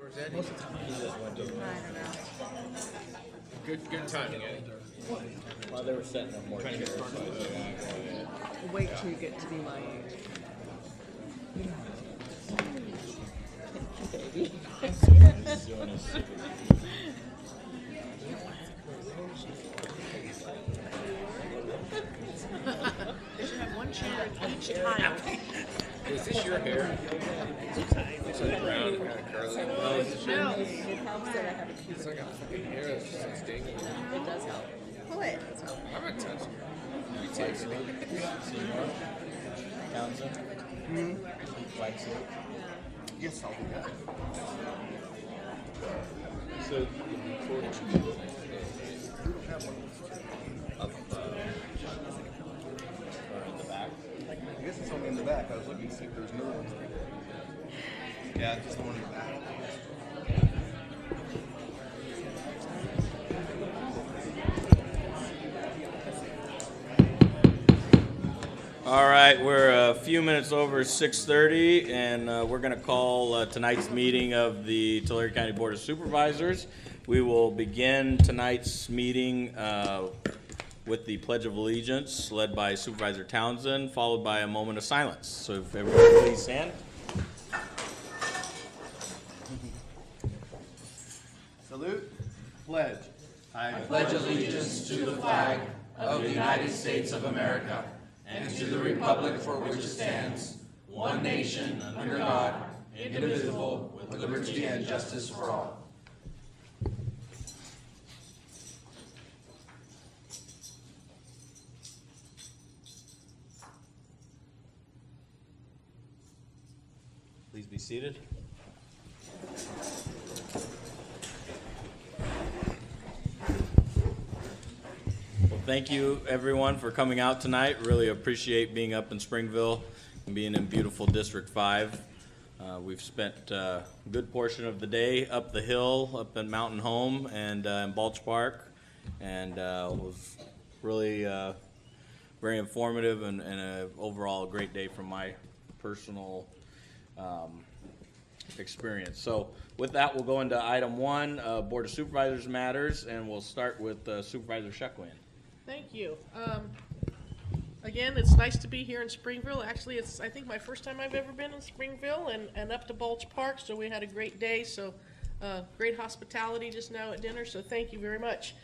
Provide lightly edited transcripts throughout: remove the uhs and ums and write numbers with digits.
Most of the time. He just went to. I don't know. Good timing, Eddie. While they were setting up more chairs, so I was like, Wait till you get to be my age. Baby. he's doing his stupid. They should have one chair in each aisle. Is this your hair? It's like brown, kind of curly. Oh, is this your hair? It helps that I have a cute. It's like a fucking hair that's just like stinging. It does help. Pull it. I'm not touching it. You take it. Seymour Townsend. Likes it. Yes, I'll do that. So, the recording should be Up, or in the back. I guess it's only in the back. I was looking to see if there's no one. Yeah, just the one in the back. All right, we're a few minutes over 6:30, and we're going to call tonight's meeting of the Tulare County Board of Supervisors. We will begin tonight's meeting with the Pledge of Allegiance, led by Supervisor Townsend, followed by a moment of silence. So if everyone please stand. Salute. Pledge. I pledge allegiance to the flag of the United States of America and to the republic for which it stands, one nation, under God, indivisible, with liberty and justice for all. Please be seated. Well, thank you, everyone, for coming out tonight. Really appreciate being up in Springville and being in beautiful District 5. We've spent a good portion of the day up the hill, up in Mountain Home and in Balch Park, and it was really very informative and overall a great day from my personal experience. So with that, we'll go into item 1, Board of Supervisors matters, and we'll start with Supervisor Shuckwin. Thank you. Again, it's nice to be here in Springville. Actually, it's, I think, my first time I've ever been in Springville and up to Balch Park, so we had a great day. So great hospitality just now at dinner, so thank you very much.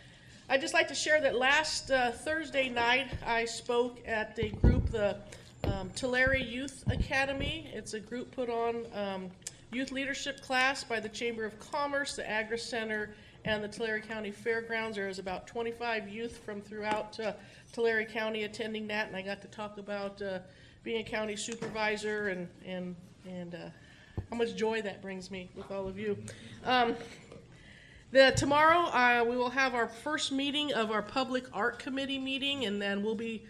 I'd just like to share that last Thursday night I spoke at a group, the Tulare Youth Academy. It's a group put on youth leadership class by the Chamber of Commerce, the Agri Center, and the Tulare County Fairgrounds. There's about 25 youth from throughout Tulare County attending that, and I got to talk about being a county supervisor and how much joy that brings me with all of you. Tomorrow we will have our first meeting of our Public Art Committee meeting, and then we'll be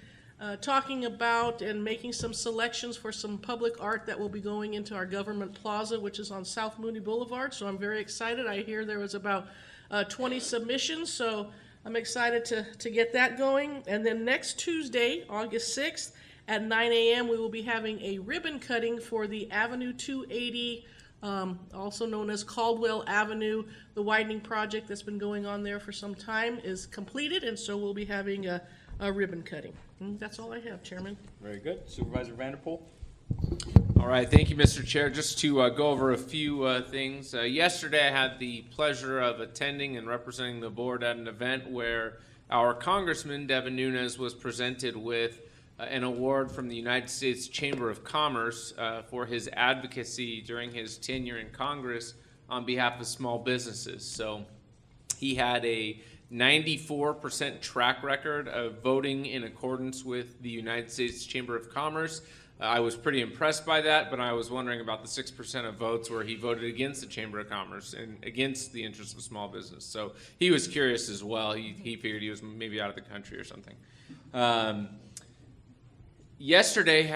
talking about and making some selections for some public art that will be going into our Government Plaza, which is on South Mooney Boulevard. So I'm very excited. I hear there was about 20 submissions, so I'm excited to get that going. And then next Tuesday, August 6th at 9 a.m., we will be having a ribbon cutting for the Avenue 280, also known as Caldwell Avenue. The widening project that's been going on there for some time is completed, and so we'll be having a ribbon cutting. And that's all I have, Chairman. Very good. Supervisor Vanderpool. All right, thank you, Mr. Chair. Just to go over a few things. Yesterday, I had the pleasure of attending and representing the board at an event where our Congressman, Devin Nunes, was presented with an award from the United States Chamber of Commerce for his advocacy during his tenure in Congress on behalf of small businesses. So he had a 94% track record of voting in accordance with the United States Chamber of Commerce. I was pretty impressed by that, but I was wondering about the 6% of votes where he voted against the Chamber of Commerce and against the interests of small business. So he was curious as well. He figured he was maybe out of the country or something. Yesterday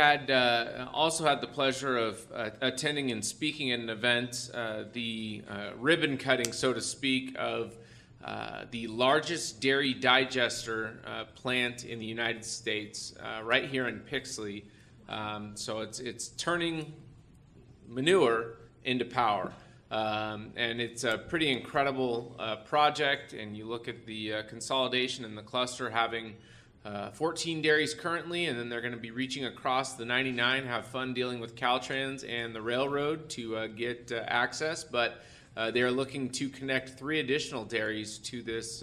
also had the pleasure of attending and speaking at an event, the ribbon cutting, so to speak, of the largest dairy digester plant in the United States, right here in Pixley. So it's turning manure into power. And it's a pretty incredible project, and you look at the consolidation in the cluster having 14 dairies currently, and then they're going to be reaching across the 99, have fun dealing with Caltrans and the railroad to get access, but they are looking to connect 3 additional dairies to this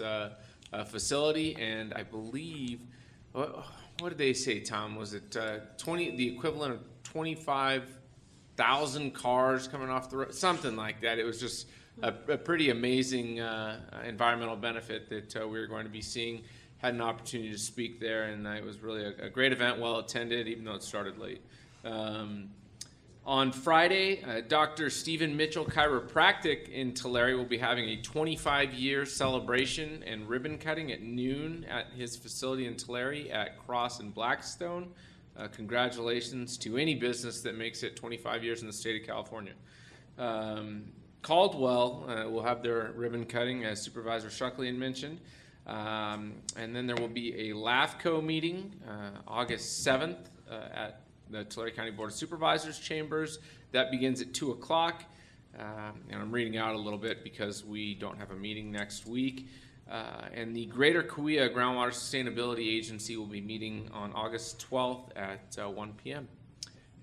facility, and I believe, what did they say, Tom? Was it the equivalent of 25,000 cars coming off the road? Something like that. It was just a pretty amazing environmental benefit that we're going to be seeing. Had an opportunity to speak there, and it was really a great event, well attended, even though it started late. On Friday, Dr. Stephen Mitchell Chiropractic in Tulare will be having a 25-year celebration and ribbon cutting at noon at his facility in Tulare at Cross and Blackstone. Congratulations to any business that makes it 25 years in the state of California. Caldwell will have their ribbon cutting, as Supervisor Shucklian mentioned. And then there will be a LAFCO meeting August 7th at the Tulare County Board of Supervisors chambers. That begins at 2 o'clock. And I'm reading out a little bit because we don't have a meeting next week. And the Greater Cahuilla Groundwater Sustainability Agency will be meeting on August 12th at 1 p.m.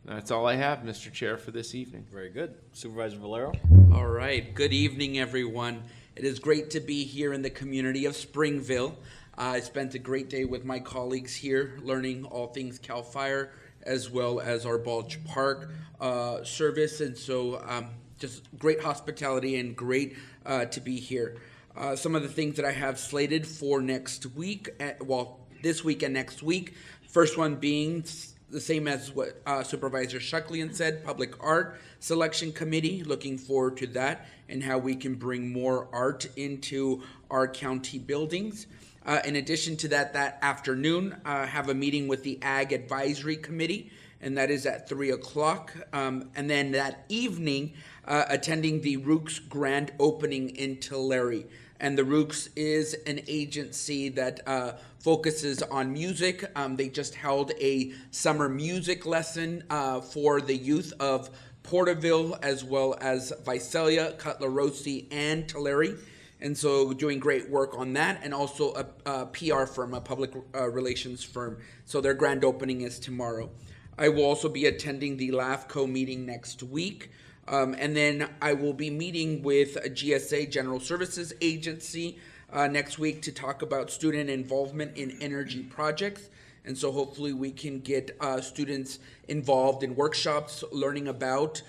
That's all I have, Mr. Chair, for this evening. Very good. Supervisor Valero? All right. Good evening, everyone. It is great to be here in the community of Springville. I spent a great day with my colleagues here learning all things CAL FIRE as well as our Balch Park service. And so just great hospitality and great to be here. Some of the things that I have slated for next week, this week and next week. First one being the same as what Supervisor Shucklian said, Public Art Selection Committee. Looking forward to that and how we can bring more art into our county buildings. In addition to that, that afternoon, have a meeting with the Ag Advisory Committee, and that is at 3 o'clock. And then that evening, attending the Rooks grand opening in Tulare. And the Rooks is an agency that focuses on music. They just held a summer music lesson for the youth of Porterville, as well as Visalia, Cutler Rossi, and Tulare. And so doing great work on that, and also a PR firm, a public relations firm. So their grand opening is tomorrow. I will also be attending the LAFCO meeting next week. And then I will be meeting with a GSA, General Services Agency, next week to talk about student involvement in energy projects. And so hopefully we can get students involved in workshops, learning about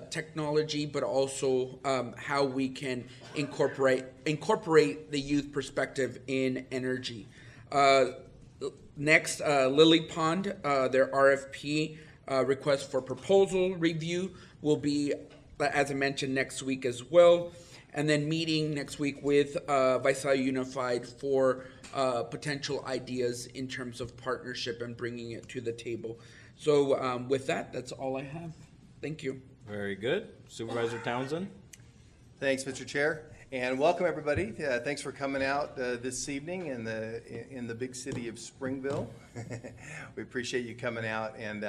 technology, but also how we can incorporate the youth perspective in energy. Next, Lily Pond, their RFP request for proposal review will be, as I mentioned, next week as well. And then meeting next week with Visalia Unified for potential ideas in terms of partnership and bringing it to the table. So with that, that's all I have. Thank you. Very good. Supervisor Townsend? Thanks, Mr. Chair, and welcome everybody. Thanks for coming out this evening in the big city of Springville. We appreciate you coming out, and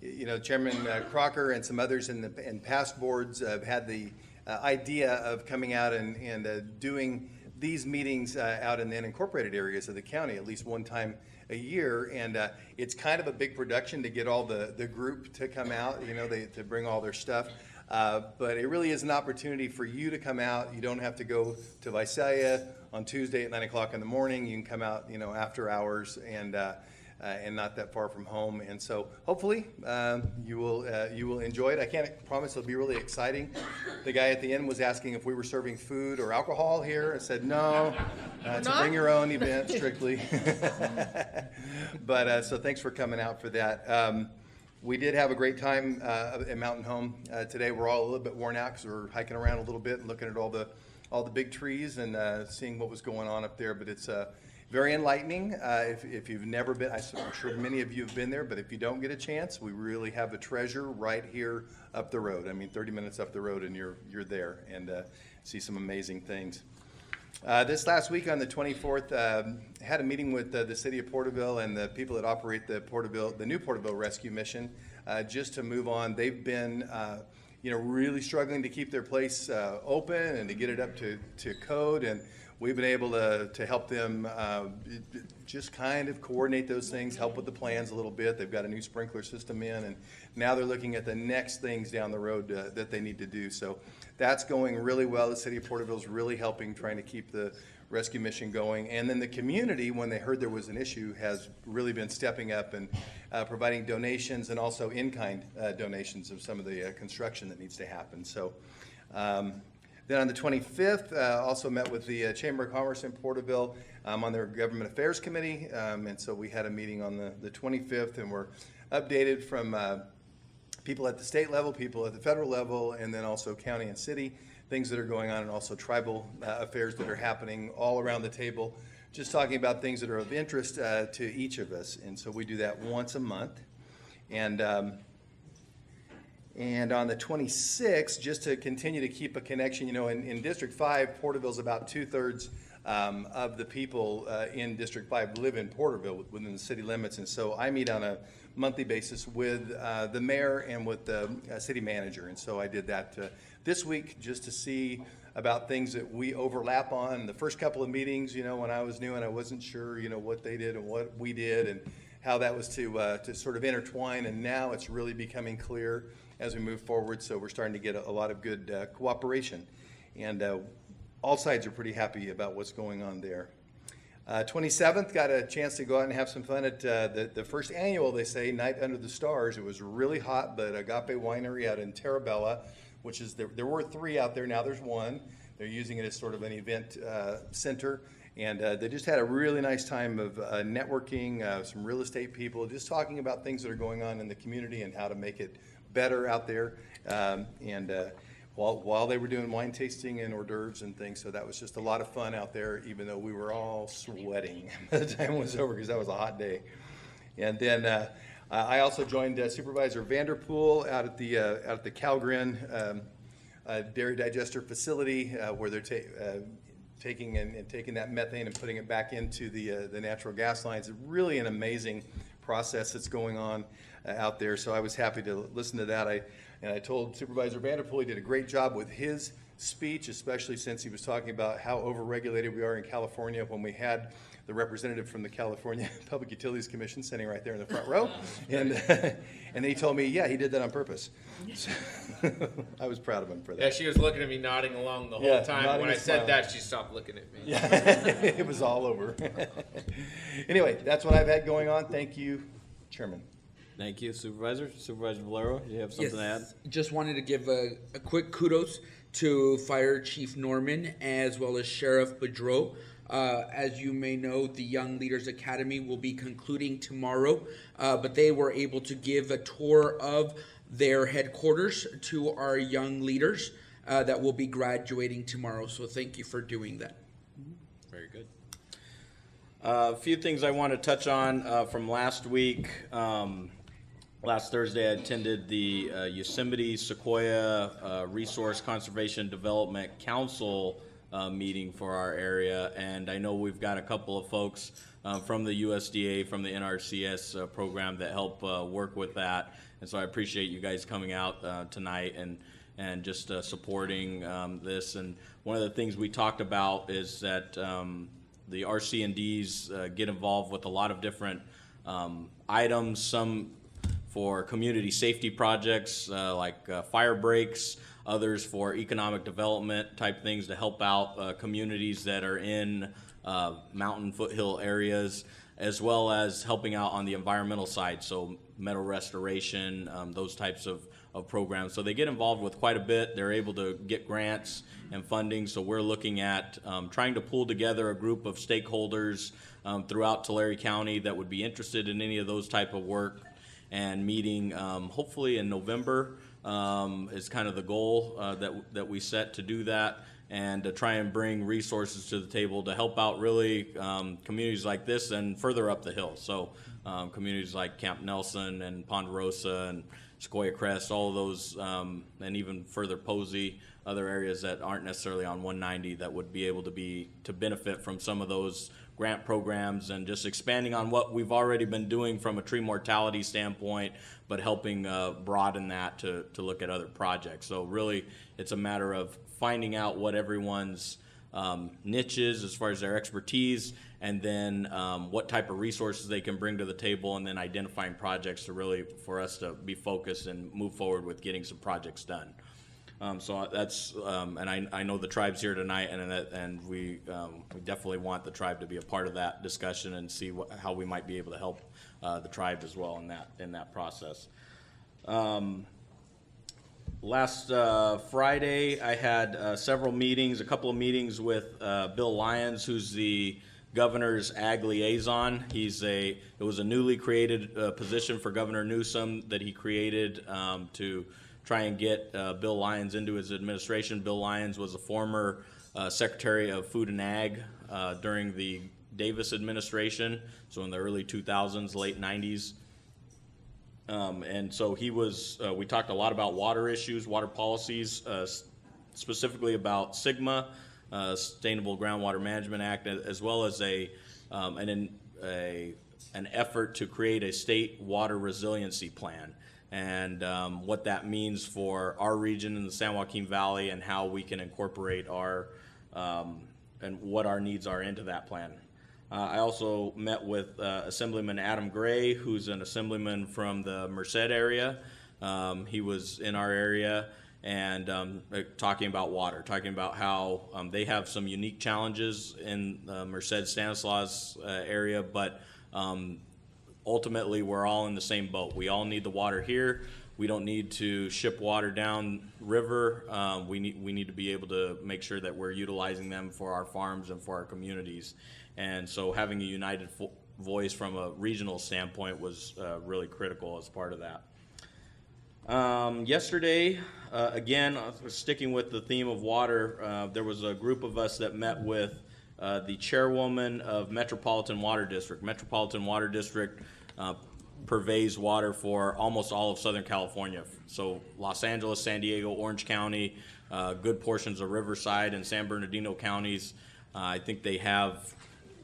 you know, Chairman Crocker and some others in past boards have had the idea of coming out and doing these meetings out in the unincorporated areas of the county at least one time a year, and it's kind of a big production to get all the group to come out, you know, to bring all their stuff. But it really is an opportunity for you to come out. You don't have to go to Visalia on Tuesday at 9 o'clock in the morning. You can come out, you know, after hours and not that far from home. And so hopefully you will enjoy it. I can't promise it'll be really exciting. The guy at the end was asking if we were serving food or alcohol here. I said no. It's a bring your own event strictly. But so thanks for coming out for that. We did have a great time at Mountain Home today. We're all a little bit worn out because we're hiking around a little bit and looking at all the big trees and seeing what was going on up there. But it's very enlightening. If you've never been, I'm sure many of you have been there, but if you don't get a chance, we really have the treasure right here up the road. I mean, 30 minutes up the road and you're there and see some amazing things. This last week on the 24th, had a meeting with the city of Porterville and the people that operate the new Porterville Rescue Mission, just to move on. They've been, really struggling to keep their place open and to get it up to code. And we've been able to help them just kind of coordinate those things, help with the plans a little bit. They've got a new sprinkler system in, and now they're looking at the next things down the road that they need to do. So that's going really well. The city of Porterville is really helping, trying to keep the rescue mission going. And then the community, when they heard there was an issue, has really been stepping up and providing donations and also in-kind donations of some of the construction that needs to happen. So then on the 25th, also met with the Chamber of Commerce in Porterville on their Government Affairs Committee. And so we had a meeting on the 25th, and we're updated from people at the state level, people at the federal level, and then also county and city, things that are going on, and also tribal affairs that are happening all around the table, just talking about things that are of interest to each of us. And so we do that once a month. And on the 26th, just to continue to keep a connection, in District 5, Porterville's about 2/3 of the people in District 5 live in Porterville within the city limits. And so I meet on a monthly basis with the mayor and with the city manager. And so I did that this week just to see about things that we overlap on. The first couple of meetings, when I was new and I wasn't sure, what they did and what we did and how that was to sort of intertwine. And now it's really becoming clear as we move forward. So we're starting to get a lot of good cooperation. And all sides are pretty happy about what's going on there. 27th, got a chance to go out and have some fun at the first annual, they say, Night Under the Stars. It was really hot, but Agape Winery out in Terabella, which is, there were 3 out there, now there's 1. They're using it as sort of an event center. And they just had a really nice time of networking, some real estate people, just talking about things that are going on in the community and how to make it better out there. While they were doing wine tasting and hors d'oeuvres and things. So that was just a lot of fun out there, even though we were all sweating by the time it was over, because that was a hot day. And then I also joined Supervisor Vanderpool out at the Calgren dairy digester facility, where they're taking that methane and putting it back into the natural gas lines. It's really an amazing process that's going on out there. So I was happy to listen to that. And I told Supervisor Vanderpool he did a great job with his speech, especially since he was talking about how overregulated we are in California, when we had the representative from the California Public Utilities Commission sitting right there in the front row. And then he told me, yeah, he did that on purpose. So I was proud of him for that. Yeah, she was looking at me nodding along the whole Yeah, time. nodding When I and said smiling. that, she stopped looking at me. Yeah, it was all over. Anyway, that's what I've had going on. Thank you, Chairman. Thank you, Supervisor. Supervisor Valero, you have something to add? Yes, just wanted to give a quick kudos to Fire Chief Norman as well as Sheriff Bedreau. As you may know, the Young Leaders Academy will be concluding tomorrow, but they were able to give a tour of their headquarters to our young leaders that will be graduating tomorrow. So thank you for doing that. Very good. A few things I want to touch on from last week. Last Thursday, I attended the Yosemite Sequoia Resource Conservation Development Council meeting for our area, and I know we've got a couple of folks from the USDA, from the NRCS program that help work with that, and so I appreciate you guys coming out tonight and just supporting this. And one of the things we talked about is that the RC&Ds get involved with a lot of different items, some for community safety projects like fire breaks, others for economic development type things to help out communities that are in mountain foothill areas, as well as helping out on the environmental side, so meadow restoration, those types of programs. So they get involved with quite a bit. They're able to get grants and funding, so we're looking at trying to pull together a group of stakeholders throughout Tulare County that would be interested in any of those type of work, and meeting hopefully in November is kind of the goal that we set to do that, and to try and bring resources to the table to help out really communities like this and further up the hill. So communities like Camp Nelson and Ponderosa and Sequoia Crest, all of those, and even further Posey, other areas that aren't necessarily on 190 that would be able to benefit from some of those grant programs and just expanding on what we've already been doing from a tree mortality standpoint, but helping broaden that to look at other projects. So really, it's a matter of finding out what everyone's niche is as far as their expertise, and then what type of resources they can bring to the table, and then identifying projects to really, for us to be focused and move forward with getting some projects done. So that's, and I know the tribe's here tonight, and we definitely want the tribe to be a part of that discussion and see how we might be able to help the tribe as well in that process. Last Friday, I had several meetings, a couple of meetings with Bill Lyons, who's the governor's ag liaison. It was a newly created position for Governor Newsom that he created to try and get Bill Lyons into his administration. Bill Lyons was a former Secretary of Food and Ag during the Davis administration, so in the early 2000s, late 90s. And so we talked a lot about water issues, water policies, specifically about SGMA, Sustainable Groundwater Management Act, as well as an effort to create a state water resiliency plan, and what that means for our region in the San Joaquin Valley, and how we can incorporate and what our needs are into that plan. I also met with Assemblyman Adam Gray, who's an assemblyman from the Merced area. He was in our area, and talking about water, talking about how they have some unique challenges in Merced Stanislaus area, but ultimately we're all in the same boat. We all need the water here. We don't need to ship water down river. We need to be able to make sure that we're utilizing them for our farms and for our communities. And so having a united voice from a regional standpoint was really critical as part of that. Yesterday, again, sticking with the theme of water, there was a group of us that met with the chairwoman of Metropolitan Water District. Metropolitan Water District purveys water for almost all of Southern California. So Los Angeles, San Diego, Orange County, good portions of Riverside and San Bernardino counties. I think they have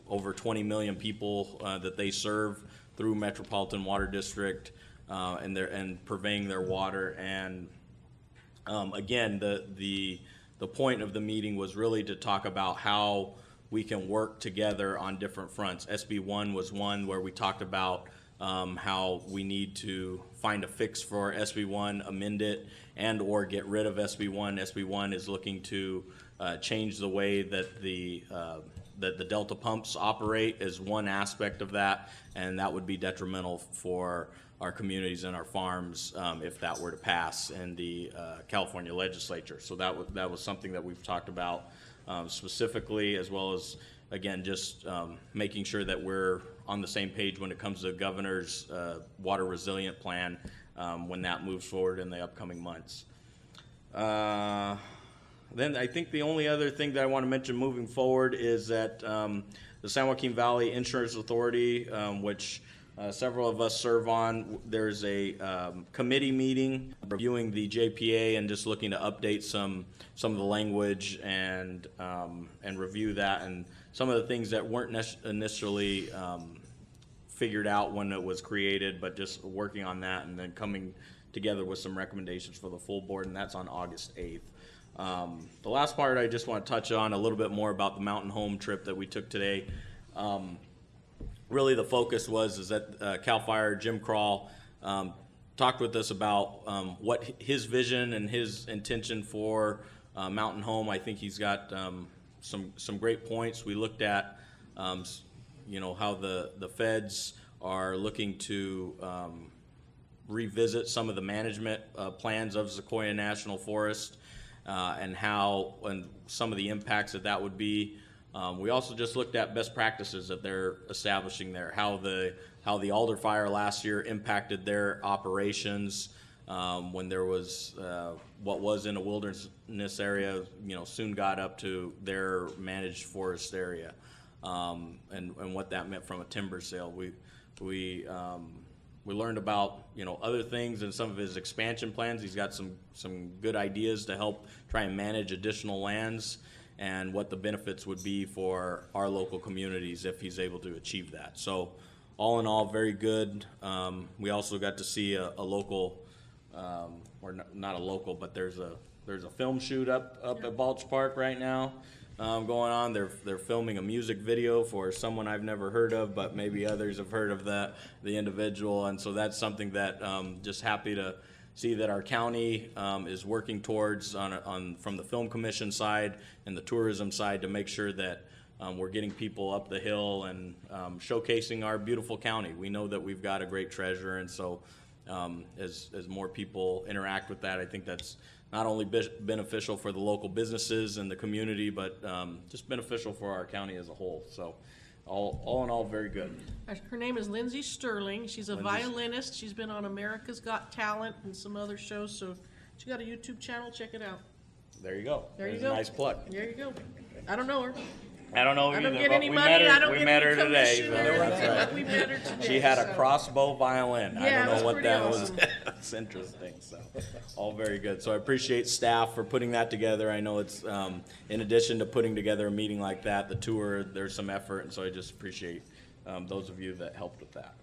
over 20 million people that they serve through Metropolitan Water District, and purveying their water. And again, the point of the meeting was really to talk about how we can work together on different fronts. SB1 was one where we talked about how we need to find a fix for SB1, amend it, and or get rid of SB1. SB1 is looking to change the way that the Delta pumps operate as one aspect of that, and that would be detrimental for our communities and our farms if that were to pass in the California legislature. So that was something that we've talked about specifically, as well as, again, just making sure that we're on the same page when it comes to the governor's water resilient plan when that moves forward in the upcoming months. Then I think the only other thing that I want to mention moving forward is that the San Joaquin Valley Insurance Authority, which several of us serve on, there's a committee meeting reviewing the JPA and just looking to update some of the language and review that, and some of the things that weren't initially figured out when it was created, but just working on that and then coming together with some recommendations for the full board, and that's on August 8th. The last part I just want to touch on a little bit more about the Mountain Home trip that we took today. Really the focus is that Cal Fire Jim Krall talked with us about what his vision and his intention for Mountain Home. I think he's got some great points. We looked at how the feds are looking to revisit some of the management plans of Sequoia National Forest, and some of the impacts that would be. We also just looked at best practices that they're establishing there, how the alder fire last year impacted their operations when there was what was in a wilderness area, soon got up to their managed forest area, and what that meant from a timber sale. We learned about other things and some of his expansion plans. He's got some good ideas to help try and manage additional lands, and what the benefits would be for our local communities if he's able to achieve that. So all in all, very good. We also got to see a local, or not a local, but there's a film shoot up at Balch Park right now going on. They're filming a music video for someone I've never heard of, but maybe others have heard of the individual, and so that's something that just happy to see that our county is working towards from the Film Commission side and the tourism side to make sure that we're getting people up the hill and showcasing our beautiful county. We know that we've got a great treasure, and so as more people interact with that, I think that's not only beneficial for the local businesses and the community, but just beneficial for our county as a whole. So all in all, very good. Her name is Lindsay Sterling. She's a violinist. She's been on America's Got Talent and some other shows, so she got a YouTube channel. Check it out. There you go. There you There's go. a nice plug. There you go. I don't know her. I don't know I either, don't get but any we money. met her. I don't we get met any her today. commission So or that's anything, right. but we met her today. She had a so. crossbow violin. Yeah, I it don't was know what pretty that awesome. was. It's interesting. So all very good. So I appreciate staff for putting that together. I know it's in addition to putting together a meeting like that, the tour, there's some effort, and so I just appreciate those of you that helped with that.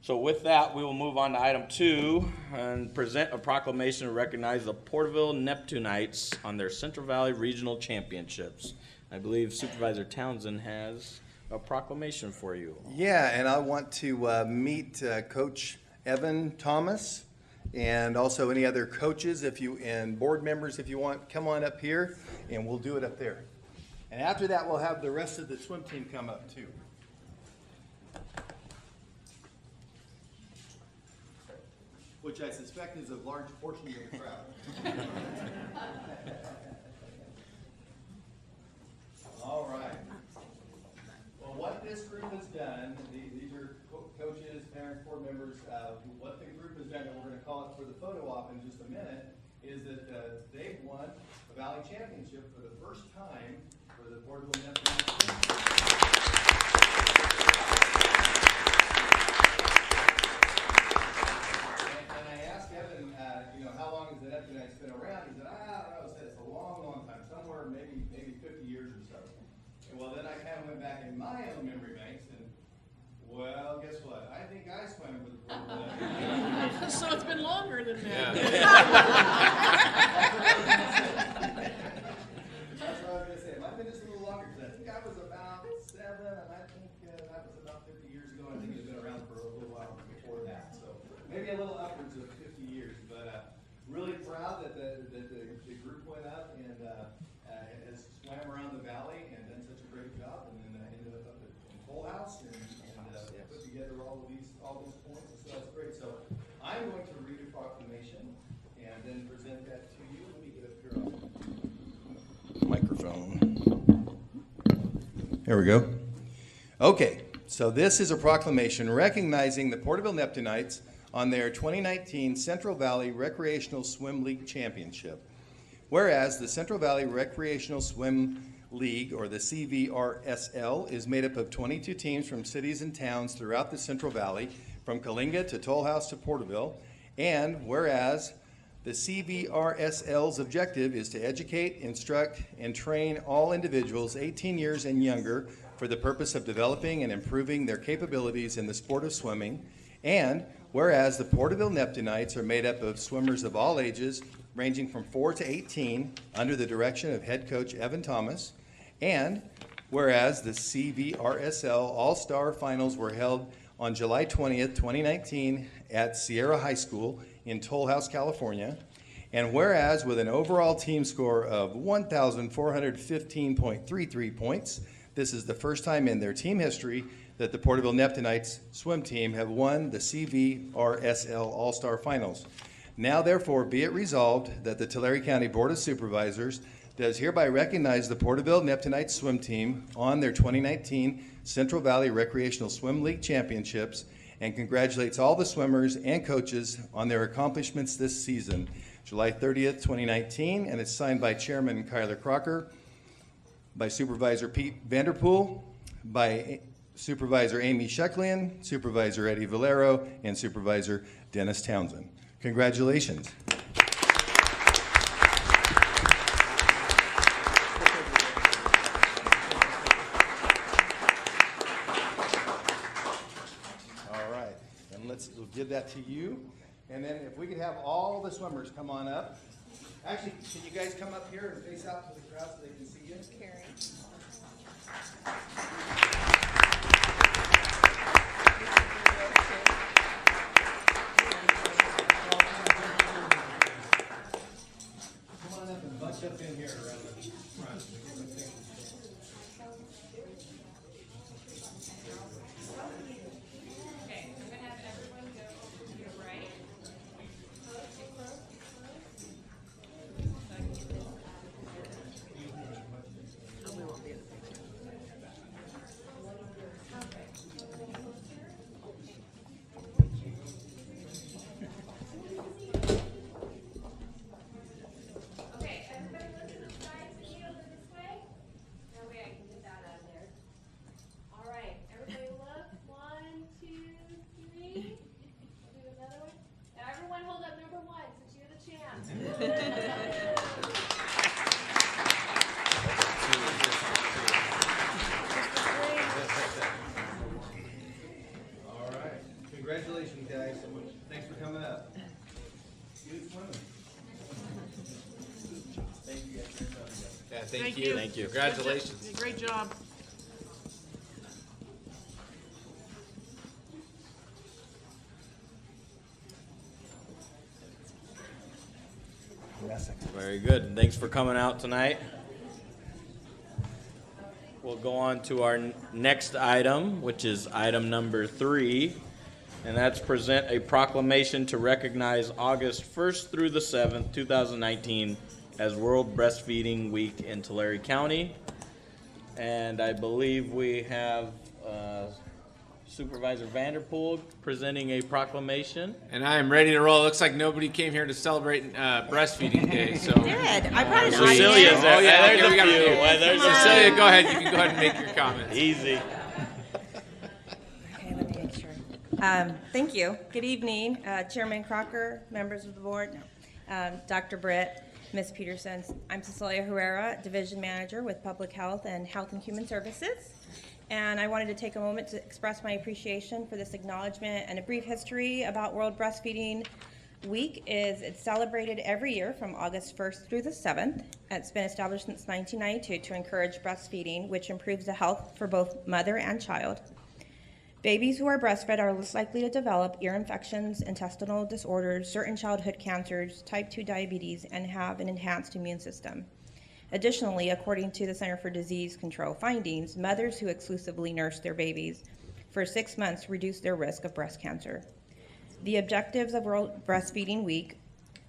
So with that, we will move on to item 2 and present a proclamation to recognize the Porterville Neptunites on their Central Valley Regional Championships. I believe Supervisor Townsend has a proclamation for you. Yeah, and I want to meet Coach Evan Thomas and also any other coaches and board members if you want, come on up here and we'll do it up there. And after that, we'll have the rest of the swim team come up too. Which I suspect is a large portion of the crowd. All right. Well, what this group has done, these are coaches, parents, board members, what the group has done, and we're going to call it for the photo op in just a minute, is that they've won a Valley Championship for the first time for the Porterville Neptunites. And I asked Evan, how long has the Neptunites been around? He said, I don't know. He said it's a long, long time, somewhere maybe 50 years or so. And well, then I kind of went back in my own memory banks and, well, guess what? I think I swam for the Porterville Neptunites. So it's been longer than that. That's what I was going to say. It might have been just a little longer, because I think I was about 7, and I think that was about 50 years ago. I think it had been around for a little while before that. So maybe a little upwards of 50 years. But really proud that the group went up and has swam around the valley and done such a great job, and then ended up at Toll House and put together all these points. So that's great. So I'm going to read a proclamation and then present that to you. Let me get up here on microphone. There we go. Okay, so this is a proclamation recognizing the Porterville Neptunites on their 2019 Central Valley Recreational Swim League Championship. Whereas the Central Valley Recreational Swim League, or the CVRSL, is made up of 22 teams from cities and towns throughout the Central Valley, from Coalinga to Toll House to Porterville. And whereas the CVRSL's objective is to educate, instruct, and train all individuals 18 years and younger for the purpose of developing and improving their capabilities in the sport of swimming. And whereas the Porterville Neptunites are made up of swimmers of all ages, ranging from 4 to 18, under the direction of head coach Evan Thomas. And whereas the CVRSL All-Star Finals were held on July 20th, 2019 at Sierra High School in Toll House, California. And whereas with an overall team score of 1,415.33 points, this is the first time in their team history that the Porterville Neptunites swim team have won the CVRSL All-Star Finals. Now therefore be it resolved that the Tulare County Board of Supervisors does hereby recognize the Porterville Neptunites swim team on their 2019 Central Valley Recreational Swim League Championships and congratulates all the swimmers and coaches on their accomplishments this season, July 30th, 2019, and it's signed by Chairman Kyler Crocker, by Supervisor Pete Vanderpool, by Supervisor Amy Sheklian, Supervisor Eddie Valero, and Supervisor Dennis Townsend. Congratulations. we'll give that to you. And then if we could have all the swimmers come on up. Actually, can you guys come up here and face out to the crowd so they can see you? Carrie. Come on up and bunch up in here around the front. Okay, I'm gonna have everyone go to your right. Oh, we won't be in the picture. Okay, everybody look to the side, see over this way. No way I can get that out of there. All right, everybody look. 1, 2, 3. We'll do another one. Now everyone hold up number 1 since you're the champ. All right. Congratulations, guys. Thanks for coming up. Good swimming. Thank you guys very much. Yeah, Thank you. Thank you. Congratulations. Great job. Very good. Thanks for coming out tonight. We'll go on to our next item, which is item number 3, and that's present a proclamation to recognize August 1st through the 7th, 2019 as World Breastfeeding Week in Tulare County. And I believe we have Supervisor Vanderpool presenting a proclamation. And I am ready to roll. It looks like nobody came here to celebrate Breastfeeding Day. So Did. I brought an Cecilia's audience. there. Oh, yeah, There's okay, a we got a few. few. Well, there's a Cecilia, go ahead. You can go ahead and make your comments. Easy. Okay, let me make sure. Thank you. Good evening, Chairman Crocker, members of the board, Dr. Britt, Ms. Peterson. I'm Cecilia Herrera, Division Manager with Public Health and Health and Human Services. And I wanted to take a moment to express my appreciation for this acknowledgement and a brief history about World Breastfeeding Week. It's celebrated every year from August 1st through the 7th. It's been established since 1992 to encourage breastfeeding, which improves the health for both mother and child. Babies who are breastfed are less likely to develop ear infections, intestinal disorders, certain childhood cancers, type 2 diabetes, and have an enhanced immune system. Additionally, according to the Center for Disease Control findings, mothers who exclusively nurse their babies for 6 months reduce their risk of breast cancer. The objectives of World Breastfeeding Week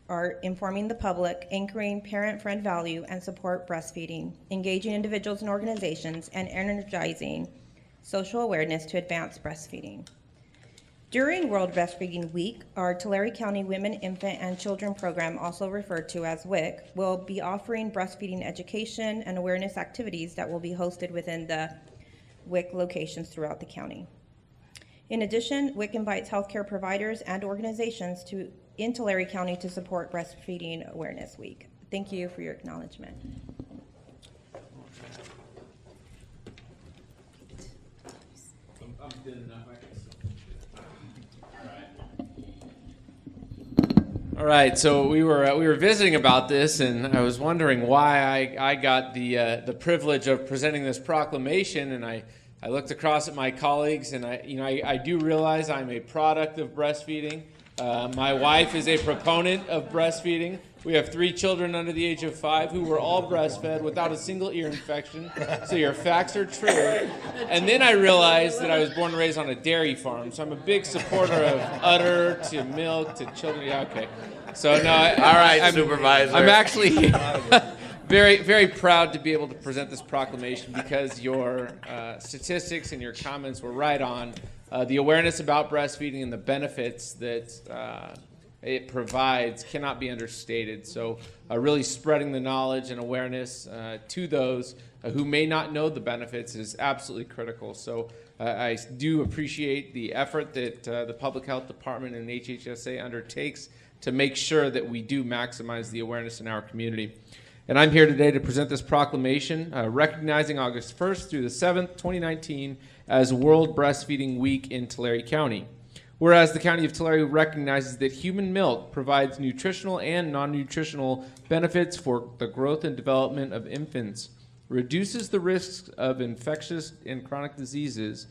are informing the public, anchoring parent-friend value and support breastfeeding, engaging individuals and organizations, and energizing social awareness to advance breastfeeding. During World Breastfeeding Week, our Tulare County Women, Infant, and Children Program, also referred to as WIC, will be offering breastfeeding education and awareness activities that will be hosted within the WIC locations throughout the county. In addition, WIC invites healthcare providers and organizations in Tulare County to support Breastfeeding Awareness Week. Thank you for your acknowledgement. All right, so we were visiting about this, and I was wondering why I got the privilege of presenting this proclamation, and I looked across at my colleagues, and I do realize I'm a product of breastfeeding. My wife is a proponent of breastfeeding. We have 3 children under the age of 5 who were all breastfed without a single ear infection. So your facts are true. And then I realized that I was born and raised on a dairy farm. So I'm a big supporter of udder to milk to children. Yeah, okay. So no, I'm Supervisor. I'm actually very, very proud to be able to present this proclamation because your statistics and your comments were right on. The awareness about breastfeeding and the benefits that it provides cannot be understated. So really spreading the knowledge and awareness to those who may not know the benefits is absolutely critical. So I do appreciate the effort that the Public Health Department and HHSA undertakes to make sure that we do maximize the awareness in our community. And I'm here today to present this proclamation recognizing August 1st through the 7th, 2019 as World Breastfeeding Week in Tulare County. Whereas the County of Tulare recognizes that human milk provides nutritional and non-nutritional benefits for the growth and development of infants, reduces the risks of infectious and chronic diseases,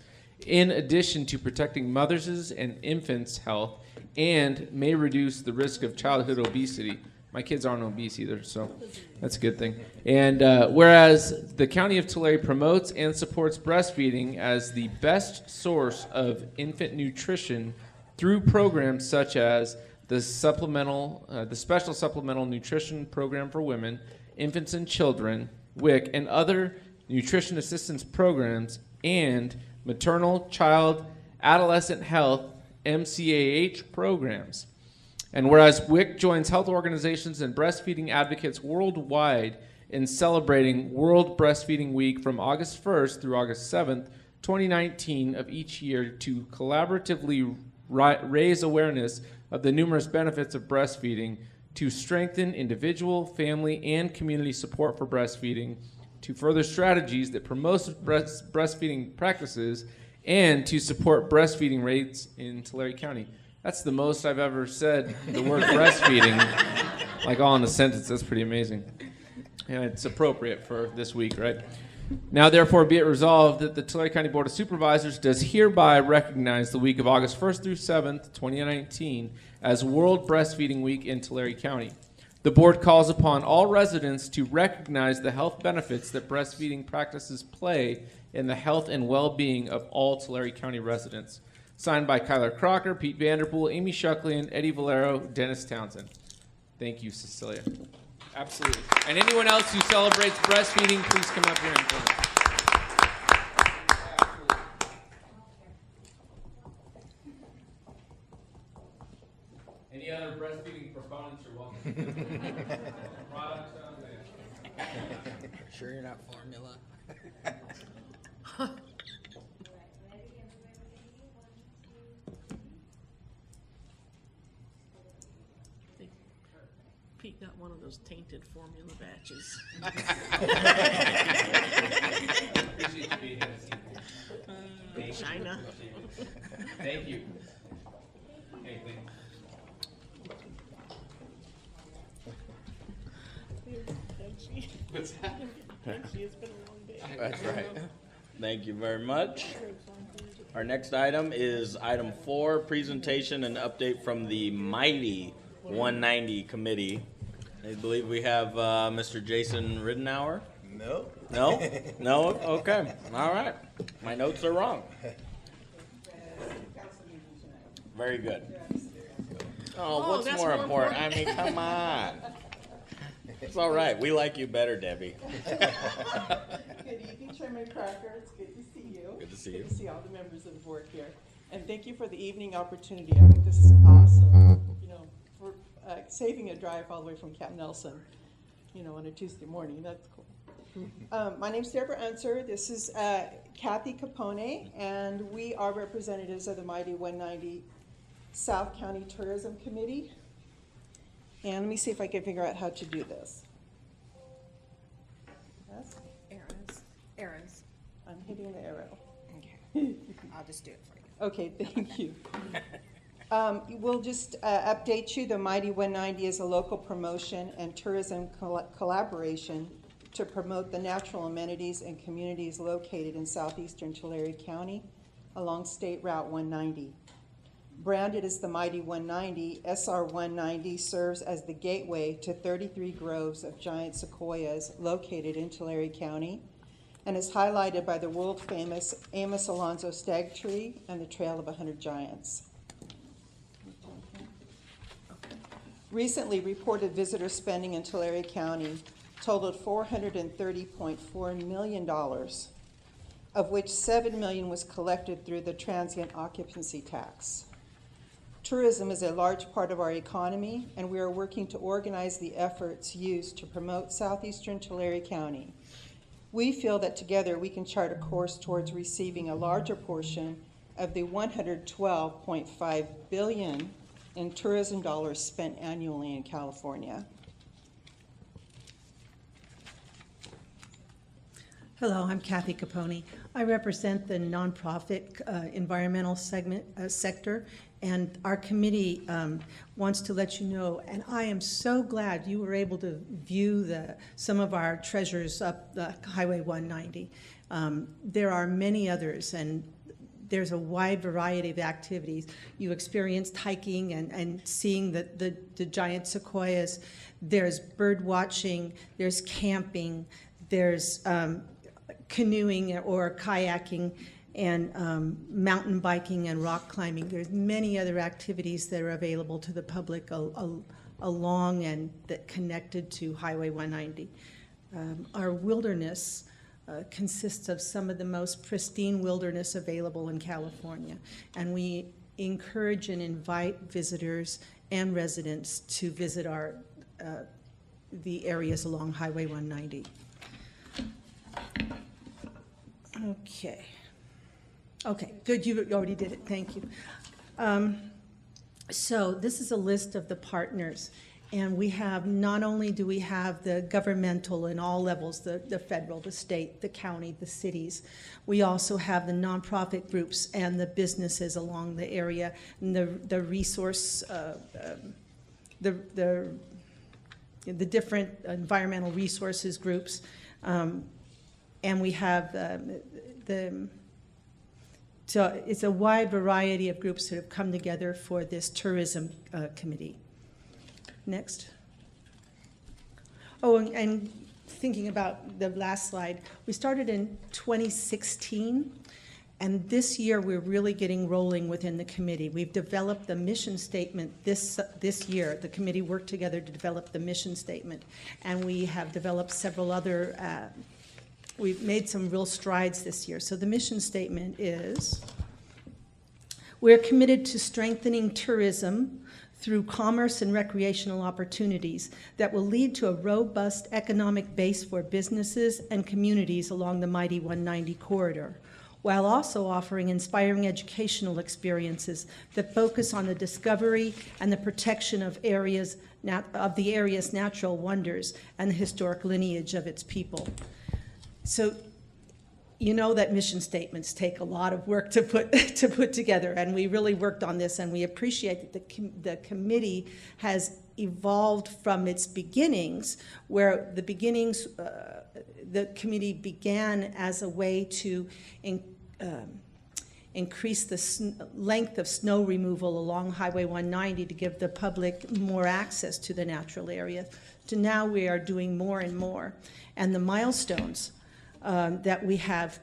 in addition to protecting mothers' and infants' health, and may reduce the risk of childhood obesity. My kids aren't obese either, so that's a good thing. And whereas the County of Tulare promotes and supports breastfeeding as the best source of infant nutrition through programs such as the Special Supplemental Nutrition Program for Women, Infants and Children, WIC, and other nutrition assistance programs, and maternal, child, adolescent health, MCAH programs. And whereas WIC joins health organizations and breastfeeding advocates worldwide in celebrating World Breastfeeding Week from August 1st through August 7th, 2019 of each year to collaboratively raise awareness of the numerous benefits of breastfeeding, to strengthen individual, family, and community support for breastfeeding, to further strategies that promote breastfeeding practices, and to support breastfeeding rates in Tulare County. That's the most I've ever said the word breastfeeding, like all in a sentence. That's pretty amazing. And it's appropriate for this week, right? Now, therefore, be it resolved that the Tulare County Board of Supervisors does hereby recognize the week of August 1st through 7th, 2019, as World Breastfeeding Week in Tulare County. The board calls upon all residents to recognize the health benefits that breastfeeding practices play in the health and well-being of all Tulare County residents. Signed by Kyler Crocker, Pete Vanderpool, Amy Shucklian, Eddie Valero, Dennis Townsend. Thank you, Cecilia. Absolutely. And anyone else who celebrates breastfeeding, please come up here and join us. Any other breastfeeding proponents are welcome. Products down there. Sure you're not formula? Pete got one of those tainted formula batches. China. Thank you. Hey, What's that? It's been a long day. That's right. Thank you very much. Our next item is item 4, presentation and update from the Mighty 190 Committee. I believe we have Mr. Jason Ridenour. No? No? No? Okay. All right. My notes are wrong. Very good. Oh, what's that's more more important? I mean, come on. It's all right. We like you better, Debbie. Good evening, Chairman Crocker. It's good to see you. Good to see you. Good to see all the members of the board here. And thank you for the evening opportunity. I think this is awesome, for saving a drive all the way from Camp Nelson, on a Tuesday morning. That's cool. My name's Deborah Unser. This is Kathy Capone, and we are representatives of the Mighty 190 South County Tourism Committee. And let me see if I can figure out how to do this. Yes? Arrows. I'm hitting the arrow. Okay. I'll just do it for you. Okay, thank you. We'll just update you. The Mighty 190 is a local promotion and tourism collaboration to promote the natural amenities and communities located in southeastern Tulare County along State Route 190. Branded as the Mighty 190, SR 190 serves as the gateway to 33 groves of giant sequoias located in Tulare County and is highlighted by the world-famous Amos Alonzo Stag Tree and the Trail of 100 Giants. Recently reported visitor spending in Tulare County totaled $430.4 million, of which $7 million was collected through the transient occupancy tax. Tourism is a large part of our economy, and we are working to organize the efforts used to promote southeastern Tulare County. We feel that together we can chart a course towards receiving a larger portion of the $112.5 billion in tourism dollars spent annually in California. Hello, I'm Kathy Capone. I represent the nonprofit environmental sector, and our committee wants to let you know, and I am so glad you were able to view some of our treasures up the Highway 190. There are many others, and there's a wide variety of activities. You experienced hiking and seeing the giant sequoias. There's bird watching, there's camping, there's canoeing or kayaking, and mountain biking and rock climbing. There's many other activities that are available to the public along and that connected to Highway 190. Our wilderness consists of some of the most pristine wilderness available in California, and we encourage and invite visitors and residents to visit the areas along Highway 190. Okay, good, you already did it, thank you. So this is a list of the partners, and we have, not only do we have the governmental in all levels, the federal, the state, the county, the cities, we also have the nonprofit groups and the businesses along the area, and the resource, the different environmental resources groups, and we have so it's a wide variety of groups that have come together for this tourism committee. Next. Oh, and thinking about the last slide, we started in 2016, and this year we're really getting rolling within the committee. We've developed the mission statement this year. The committee worked together to develop the mission statement, and we have developed several other we've made some real strides this year. So the mission statement is, we're committed to strengthening tourism through commerce and recreational opportunities that will lead to a robust economic base for businesses and communities along the mighty 190 corridor, while also offering inspiring educational experiences that focus on the discovery and the protection of the area's natural wonders and the historic lineage of its people. So you know that mission statements take a lot of work to put together, and we really worked on this, and we appreciate that the committee has evolved from its beginnings, where the committee began as a way to increase the length of snow removal along Highway 190 to give the public more access to the natural area, to now we are doing more and more. And the milestones that we have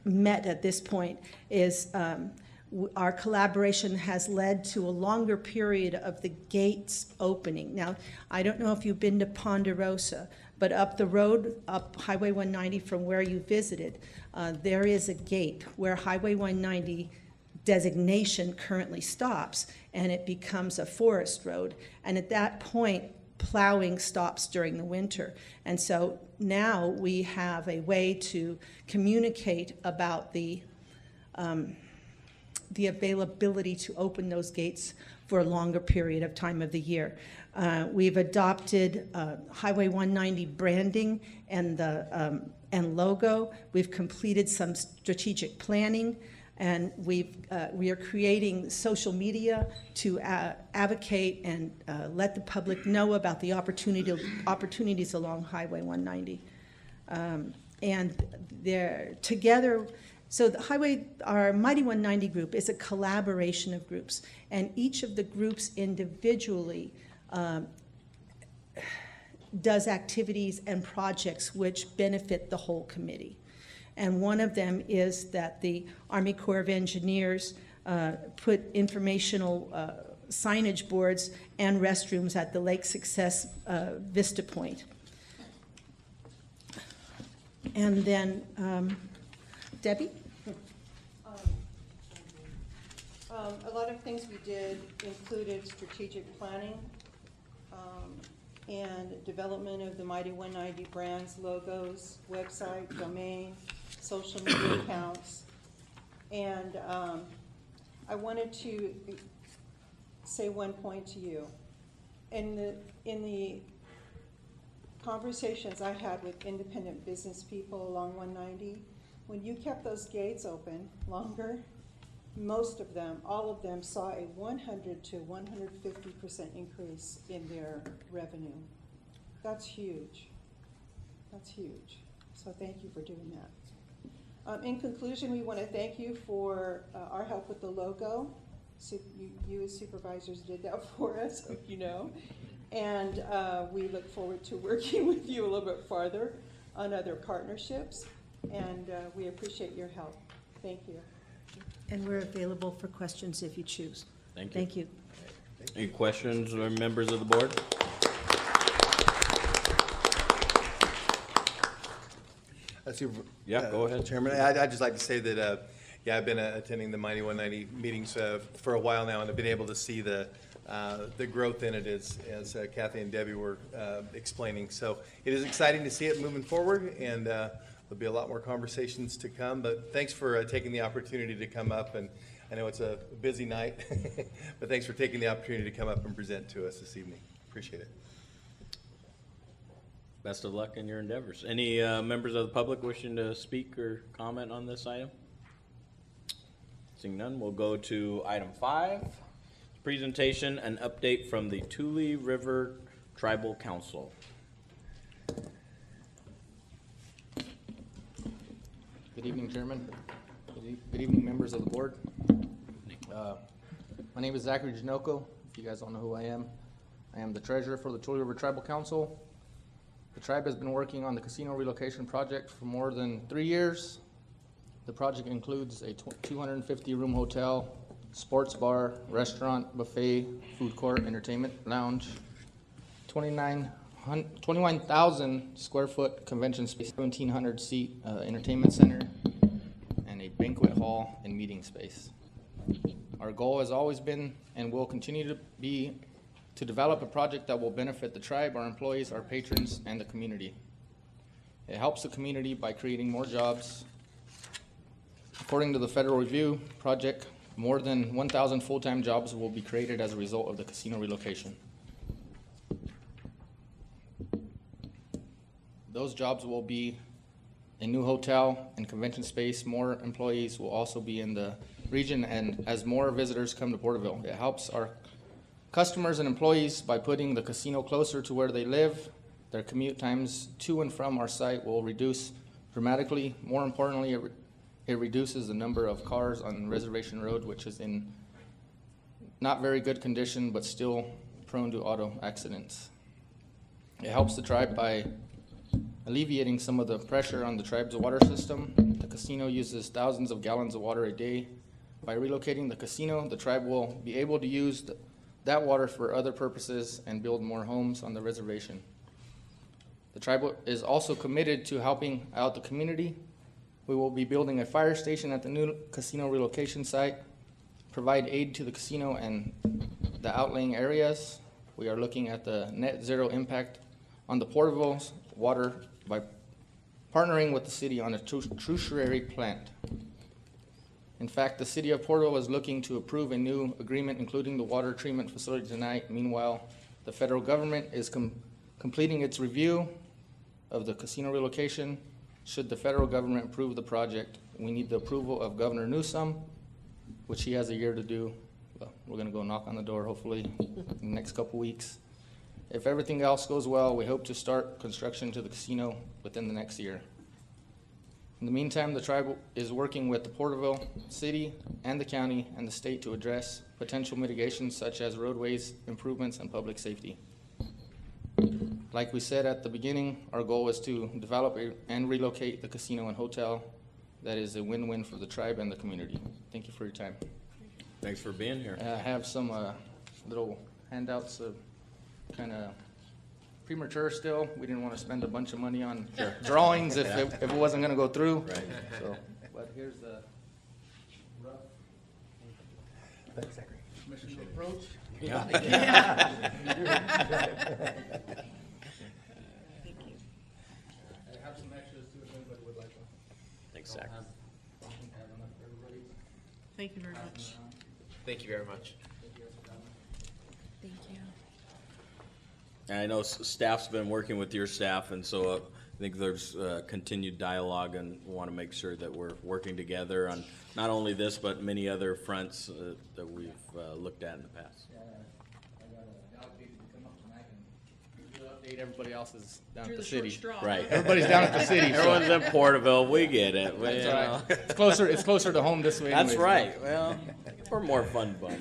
met at this point is our collaboration has led to a longer period of the gates opening. Now, I don't know if you've been to Ponderosa, but up the road, up Highway 190 from where you visited, there is a gate where Highway 190 designation currently stops, and it becomes a forest road. And at that point, plowing stops during the winter. And so now we have a way to communicate about the availability to open those gates for a longer period of time of the year. We've adopted Highway 190 branding and logo. We've completed some strategic planning, and we are creating social media to advocate and let the public know about the opportunities along Highway 190. And they're together. So our Mighty 190 group is a collaboration of groups, and each of the groups individually does activities and projects which benefit the whole committee. And one of them is that the Army Corps of Engineers put informational signage boards and restrooms at the Lake Success Vista Point. And then, Debbie? A lot of things we did included strategic planning and development of the Mighty 190 brands, logos, website, domain, social media accounts. And I wanted to say one point to you. In the conversations I had with independent business people along 190, when you kept those gates open longer, most of them, all of them, saw a 100 to 150% increase in their revenue. That's huge. That's huge. So thank you for doing that. In conclusion, we want to thank you for our help with the logo. You as supervisors did that for us, hope you know. And we look forward to working with you a little bit farther on other partnerships. And we appreciate your help. Thank you. And we're available for questions if you choose. Thank you. Thank you. Any questions or members of the board? Yeah, go ahead. Chairman, I'd just like to say that, I've been attending the Mighty 190 meetings for a while now, and I've been able to see the growth in it as Kathy and Debbie were explaining. So it is exciting to see it moving forward, and there'll be a lot more conversations to come. But thanks for taking the opportunity to come up, and I know it's a busy night, but thanks for taking the opportunity to come up and present to us this evening. Appreciate it. Best of luck in your endeavors. Any members of the public wishing to speak or comment on this item? Seeing none, we'll go to item 5. Presentation and update from the Tule River Tribal Council. Good evening, Chairman. Good evening, members of the board. My name is Zachary Janoko. If you guys don't know who I am the treasurer for the Tule River Tribal Council. The tribe has been working on the casino relocation project for more than 3 years. The project includes a 250-room hotel, sports bar, restaurant, buffet, food court, entertainment lounge, 21,000 square foot convention space, 1,700 seat entertainment center, and a banquet hall and meeting space. Our goal has always been and will continue to be to develop a project that will benefit the tribe, our employees, our patrons, and the community. It helps the community by creating more jobs. According to the Federal Review project, more than 1,000 full-time jobs will be created as a result of the casino relocation. Those jobs will be a new hotel and convention space. More employees will also be in the region, and as more visitors come to Porterville, it helps our customers and employees by putting the casino closer to where they live. Their commute times to and from our site will reduce dramatically. More importantly, it reduces the number of cars on Reservation Road, which is in not very good condition, but still prone to auto accidents. It helps the tribe by alleviating some of the pressure on the tribe's water system. The casino uses thousands of gallons of water a day. By relocating the casino, the tribe will be able to use that water for other purposes and build more homes on the reservation. The tribe is also committed to helping out the community. We will be building a fire station at the new casino relocation site, provide aid to the casino and the outlying areas. We are looking at the net zero impact on the Porterville's water by partnering with the city on a tertiary plant. In fact, the city of Porterville is looking to approve a new agreement including the water treatment facility tonight. Meanwhile, the federal government is completing its review of the casino relocation. Should the federal government approve the project, we need the approval of Governor Newsom, which he has a year to do. Well, we're gonna go knock on the door hopefully in the next couple weeks. If everything else goes well, we hope to start construction to the casino within the next year. In the meantime, the tribe is working with the Porterville City and the county and the state to address potential mitigations such as roadways, improvements, and public safety. Like we said at the beginning, our goal is to develop and relocate the casino and hotel. That is a win-win for the tribe and the community. Thank you for your time. Thanks for being here. I have some little handouts of kind of premature still. We didn't want to spend a bunch of money on drawings if it wasn't going to go through. Right. So, but here's the rough Thanks, Zachary. mission approach. Yeah. I have some extras too if anybody would like one. Thanks, Zach. I think I have enough for everybody. Thank you very much. Thank you very much. Thank you guys for coming. Thank you. And I know staff's been working with your staff, and so I think there's continued dialogue, and we want to make sure that we're working together on not only this, but many other fronts that we've looked at in the past. Everybody else is down Drew at the the short city. straw. Right. Everybody's down at the city. so Everyone's in Porterville. We get it. That's you all know. right. It's closer to home this way. That's anyways. right. Well, we're a more fun bunch.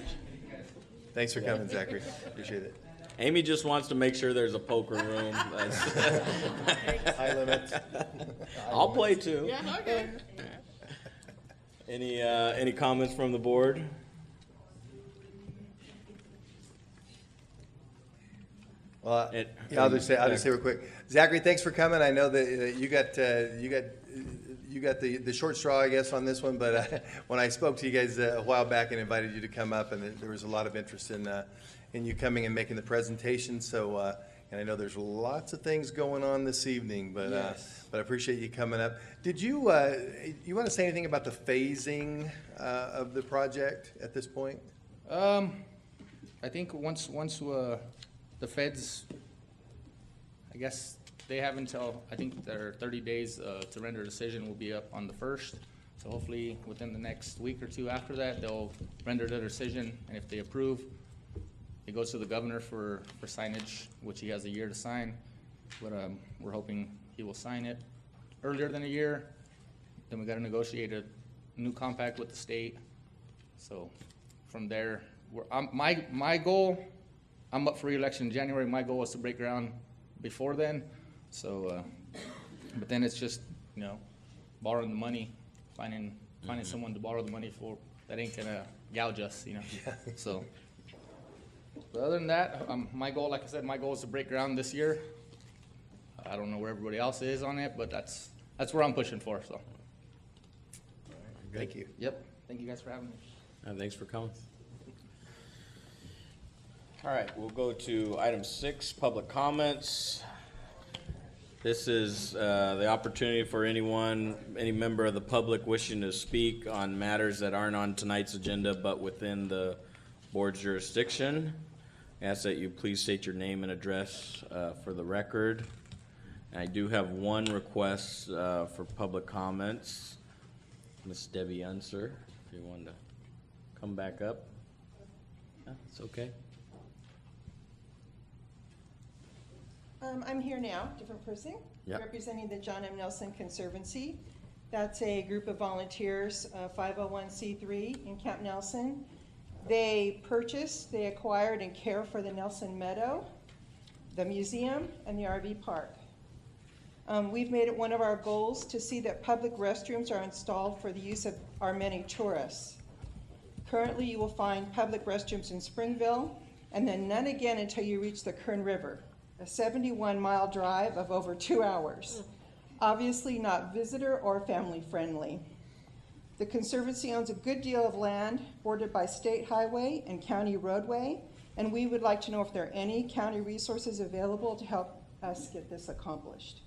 Thanks for coming, Zachary. Appreciate it. Amy just wants to make sure there's a poker room. High limits. I'll play too. Yeah, okay. Any comments from the board? Well, I'll just say real quick, Zachary, thanks for coming. I know that you got the short straw, I guess, on this one. But when I spoke to you guys a while back and invited you to come up, and there was a lot of interest in you coming and making the presentation. So, and I know there's lots of things going on this evening, but I appreciate you coming up. Did you want to say anything about the phasing of the project at this point? I think once the feds, I guess they have until, I think their 30 days to render a decision will be up on the 1st. So hopefully within the next week or two after that, they'll render their decision. And if they approve, it goes to the governor for signage, which he has a year to sign. But we're hoping he will sign it earlier than a year. Then we got to negotiate a new compact with the state. So from there, my goal, I'm up for re-election in January. My goal is to break ground before then. So, but then it's just, borrowing the money, finding someone to borrow the money for that ain't gonna gouge us, So, but other than that, my goal, like I said, my goal is to break ground this year. I don't know where everybody else is on it, but that's where I'm pushing for. So, Thank you. yep. Thank you guys for having me. Thanks for coming. All right, we'll go to item 6, public comments. This is the opportunity for any member of the public wishing to speak on matters that aren't on tonight's agenda but within the board's jurisdiction. I ask that you please state your name and address for the record. And I do have one request for public comments. Miss Debbie Unser, if you want to come back up. Yeah, it's okay. I'm here now, different person, Yep. representing the John M. Nelson Conservancy. That's a group of volunteers, 501c3 in Camp Nelson. They acquired and care for the Nelson Meadow, the museum, and the RV park. We've made it one of our goals to see that public restrooms are installed for the use of our many tourists. Currently, you will find public restrooms in Springville, and then none again until you reach the Kern River, a 71-mile drive of over 2 hours. Obviously not visitor or family friendly. The Conservancy owns a good deal of land bordered by state highway and county roadway, and we would like to know if there are any county resources available to help us get this accomplished.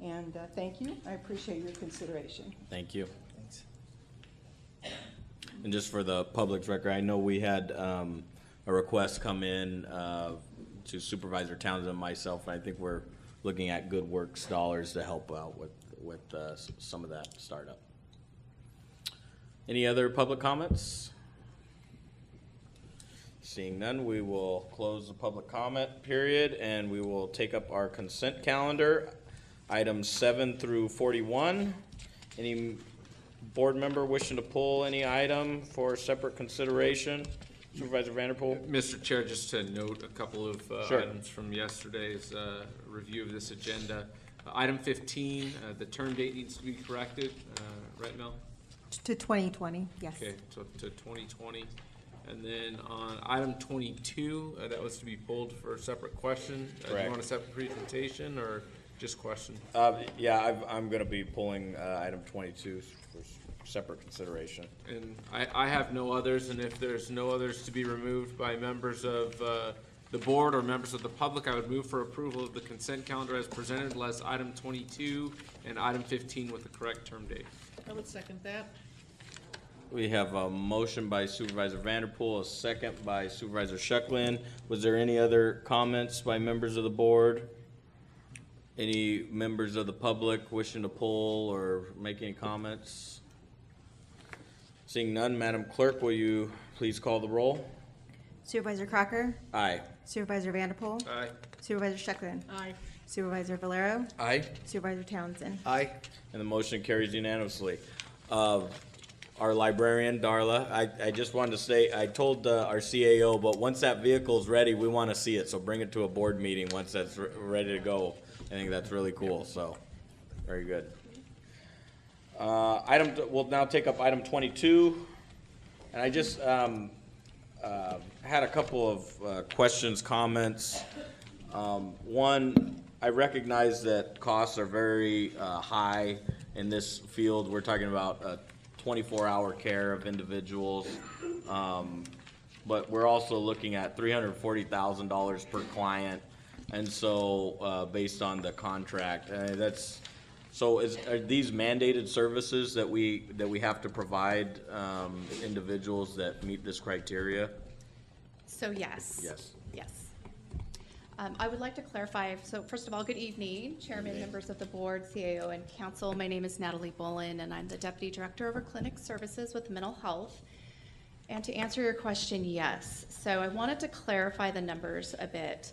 And thank you. I appreciate your consideration. Thank you. Thanks. And just for the public's record, I know we had a request come in to Supervisor Townsend and myself, and I think we're looking at Good Works dollars to help out with some of that startup. Any other public comments? Seeing none, we will close the public comment period, and we will take up our consent calendar, items 7 through 41. Any board member wishing to pull any item for separate consideration? Supervisor Vanderpool? Mr. Chair, just to note a couple of Sure. items from yesterday's review of this agenda. Item 15, the term date needs to be corrected, right, Mel? To 2020, yes. Okay, so to 2020. And then on item 22, that was to be pulled for a separate question. Do Correct. you want a separate presentation or just question? Yeah, I'm going to be pulling item 22 for separate consideration. And I have no others, and if there's no others to be removed by members of the board or members of the public, I would move for approval of the consent calendar as presented, less item 22 and item 15 with the correct term date. I would second that. We have a motion by Supervisor Vanderpool, a second by Supervisor Shucklin. Was there any other comments by members of the board? Any members of the public wishing to poll or make any comments? Seeing none, Madam Clerk, will you please call the roll? Supervisor Crocker, Aye. Supervisor Vanderpool, Aye. Supervisor Schecklin, Aye. Supervisor Valero, Aye. Supervisor Townsend. Aye. And the motion carries unanimously. Our librarian, Darla, I just wanted to say, I told our CAO, but once that vehicle's ready, we want to see it, so bring it to a board meeting once that's ready to go. I think that's really cool, so, very good. We'll now take up item 22, and I just had a couple of questions, comments. One, I recognize that costs are very high in this field. We're talking about 24-hour care of individuals, but we're also looking at $340,000 per client, and so based on the contract, are these mandated services that we have to provide individuals that meet this criteria? So yes. Yes. Yes. I would like to clarify, so first of all, good evening, Chairman, members of the board, CAO, and council. My name is Natalie Bullen, and I'm the Deputy Director over Clinic Services with Mental Health. And to answer your question, yes. So I wanted to clarify the numbers a bit.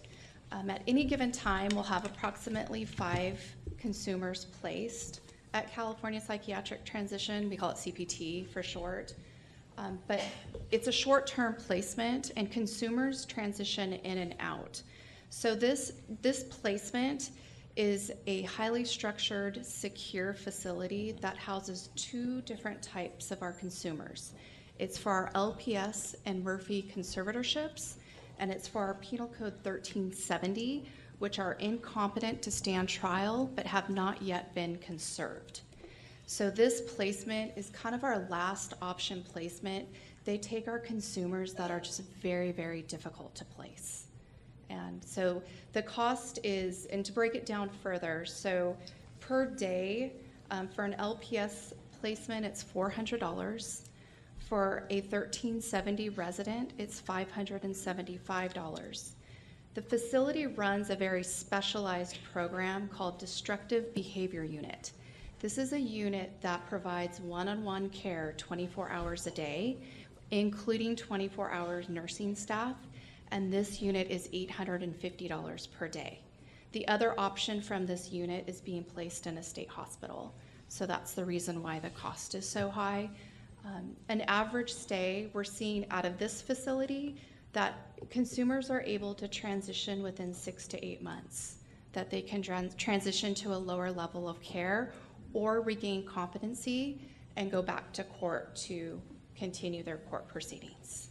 At any given time, we'll have approximately 5 consumers placed at California Psychiatric Transition. We call it CPT for short. But it's a short-term placement, and consumers transition in and out. So this placement is a highly structured, secure facility that houses 2 different types of our consumers. It's for our LPS and Murphy conservatorships, and it's for our Penal Code 1370, which are incompetent to stand trial but have not yet been conserved. So this placement is kind of our last option placement. They take our consumers that are just very, very difficult to place. And so the cost is, and to break it down further, so per day, for an LPS placement, it's $400. For a 1370 resident, it's $575. The facility runs a very specialized program called Destructive Behavior Unit. This is a unit that provides one-on-one care 24 hours a day, including 24 hours nursing staff, and this unit is $850 per day. The other option from this unit is being placed in a state hospital, so that's the reason why the cost is so high. An average stay, we're seeing out of this facility that consumers are able to transition within 6 to 8 months, that they can transition to a lower level of care or regain competency and go back to court to continue their court proceedings.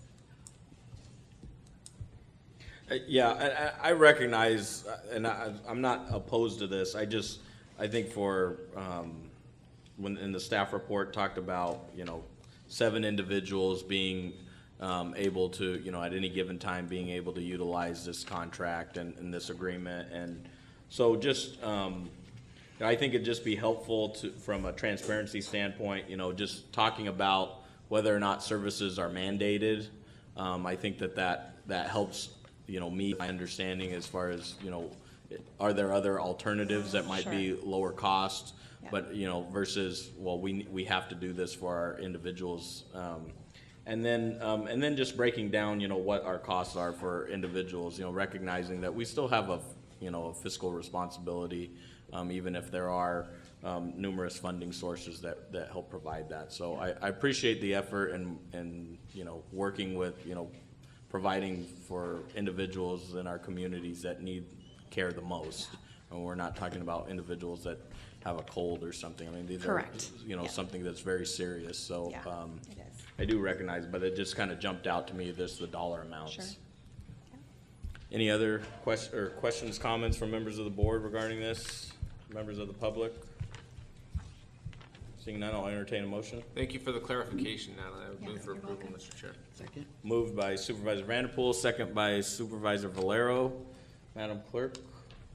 Yeah, I recognize, and I'm not opposed to this. I think for, when in the staff report talked about, 7 individuals being able to, at any given time being able to utilize this contract and this agreement. And so just, I think it'd just be helpful to, from a transparency standpoint, just talking about whether or not services are mandated. I think that helps, meet my understanding as far as, are there other alternatives that might be lower cost? Yeah. But, versus, well, we have to do this for our individuals. And then just breaking down, what our costs are for individuals, recognizing that we still have a fiscal responsibility, even if there are numerous funding sources that help provide that. So I appreciate the effort and working with, providing for individuals in our communities that need care the most. And we're not talking about individuals that have a cold or something. I mean, these Correct. are, something that's very serious. So Yeah, it is. I do recognize, but it just kind of jumped out to me, this the dollar amounts. Sure. Any other questions, comments from members of the board regarding this? Members of the public? Seeing none, I'll entertain a motion. Thank you for the clarification, Natalie. I would move for approval, Mr. Chair. Second. Moved by Supervisor Vanderpool, second by Supervisor Valero. Madam Clerk,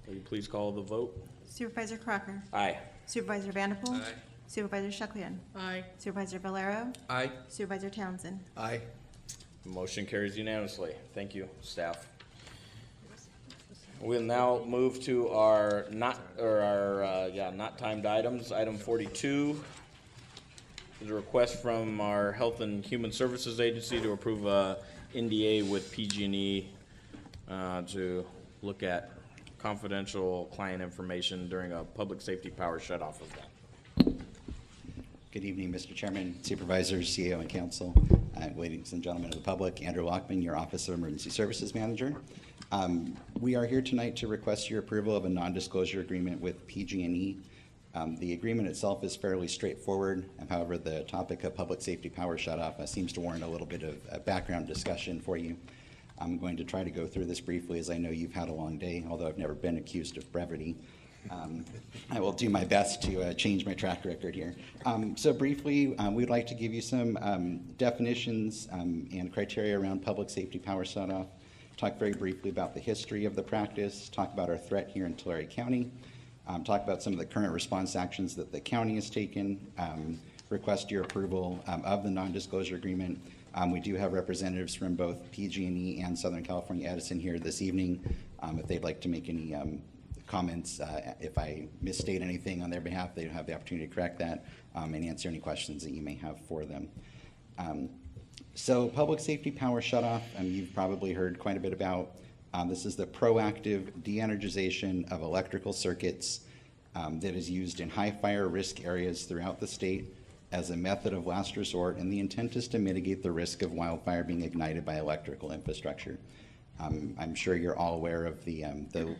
will you please call the vote? Supervisor Crocker, Aye. Supervisor Vanderpool, Aye. Supervisor Sheklian. Aye. Supervisor Valero. Aye. Supervisor Townsend. Aye. Motion carries unanimously. Thank you, staff. We'll now move to our not timed items. Item 42 is a request from our Health and Human Services Agency to approve a NDA with PG&E to look at confidential client information during a public safety power shutoff event. Good evening, Mr. Chairman, Supervisors, CEO, and Council. Ladies and gentlemen of the public, Andrew Lockman, your Office of Emergency Services Manager. We are here tonight to request your approval of a non-disclosure agreement with PG&E. The agreement itself is fairly straightforward. However, the topic of public safety power shutoff seems to warrant a little bit of a background discussion for you. I'm going to try to go through this briefly, as I know you've had a long day, although I've never been accused of brevity. I will do my best to change my track record here. So briefly, we'd like to give you some definitions and criteria around public safety power shutoff, talk very briefly about the history of the practice, talk about our threat here in Tulare County, talk about some of the current response actions that the county has taken, request your approval of the non-disclosure agreement. We do have representatives from both PG&E and Southern California Edison here this evening. If they'd like to make any comments, if I misstate anything on their behalf, they have the opportunity to correct that and answer any questions that you may have for them. So public safety power shutoff, you've probably heard quite a bit about. This is the proactive de-energization of electrical circuits that is used in high fire risk areas throughout the state as a method of last resort, and the intent is to mitigate the risk of wildfire being ignited by electrical infrastructure. I'm sure you're all aware of the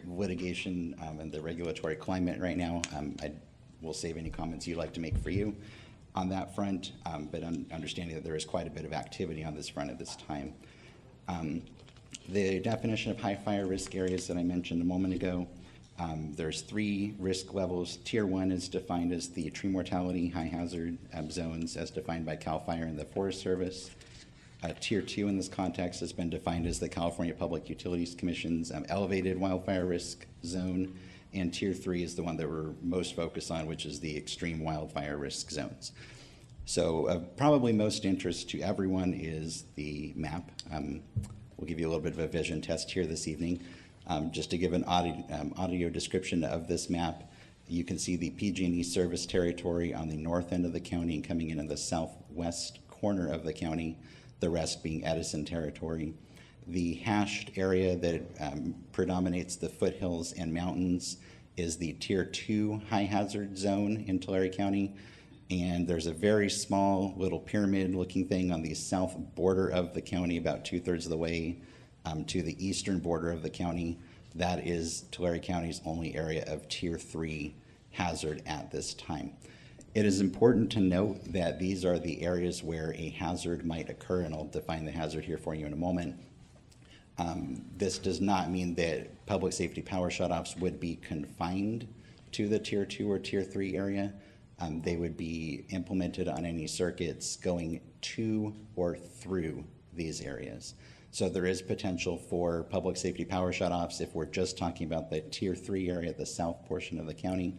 litigation and the regulatory climate right now. I will save any comments you'd like to make for you on that front, but understanding that there is quite a bit of activity on this front at this time. The definition of high fire risk areas that I mentioned a moment ago, there's 3 risk levels. Tier 1 is defined as the tree mortality high hazard zones as defined by CAL FIRE and the Forest Service. Tier 2 in this context has been defined as the California Public Utilities Commission's elevated wildfire risk zone, and Tier 3 is the one that we're most focused on, which is the extreme wildfire risk zones. So of probably most interest to everyone is the map. We'll give you a little bit of a vision test here this evening. Just to give an audio description of this map, you can see the PG&E service territory on the north end of the county and coming in the southwest corner of the county, the rest being Edison territory. The hashed area that predominates the foothills and mountains is the Tier 2 high hazard zone in Tulare County. And there's a very small little pyramid looking thing on the south border of the county, about 2/3 of the way to the eastern border of the county. That is Tulare County's only area of Tier 3 hazard at this time. It is important to note that these are the areas where a hazard might occur, and I'll define the hazard here for you in a moment. This does not mean that public safety power shutoffs would be confined to the Tier 2 or Tier 3 area. They would be implemented on any circuits going to or through these areas. So there is potential for public safety power shutoffs if we're just talking about the Tier 3 area, the south portion of the county,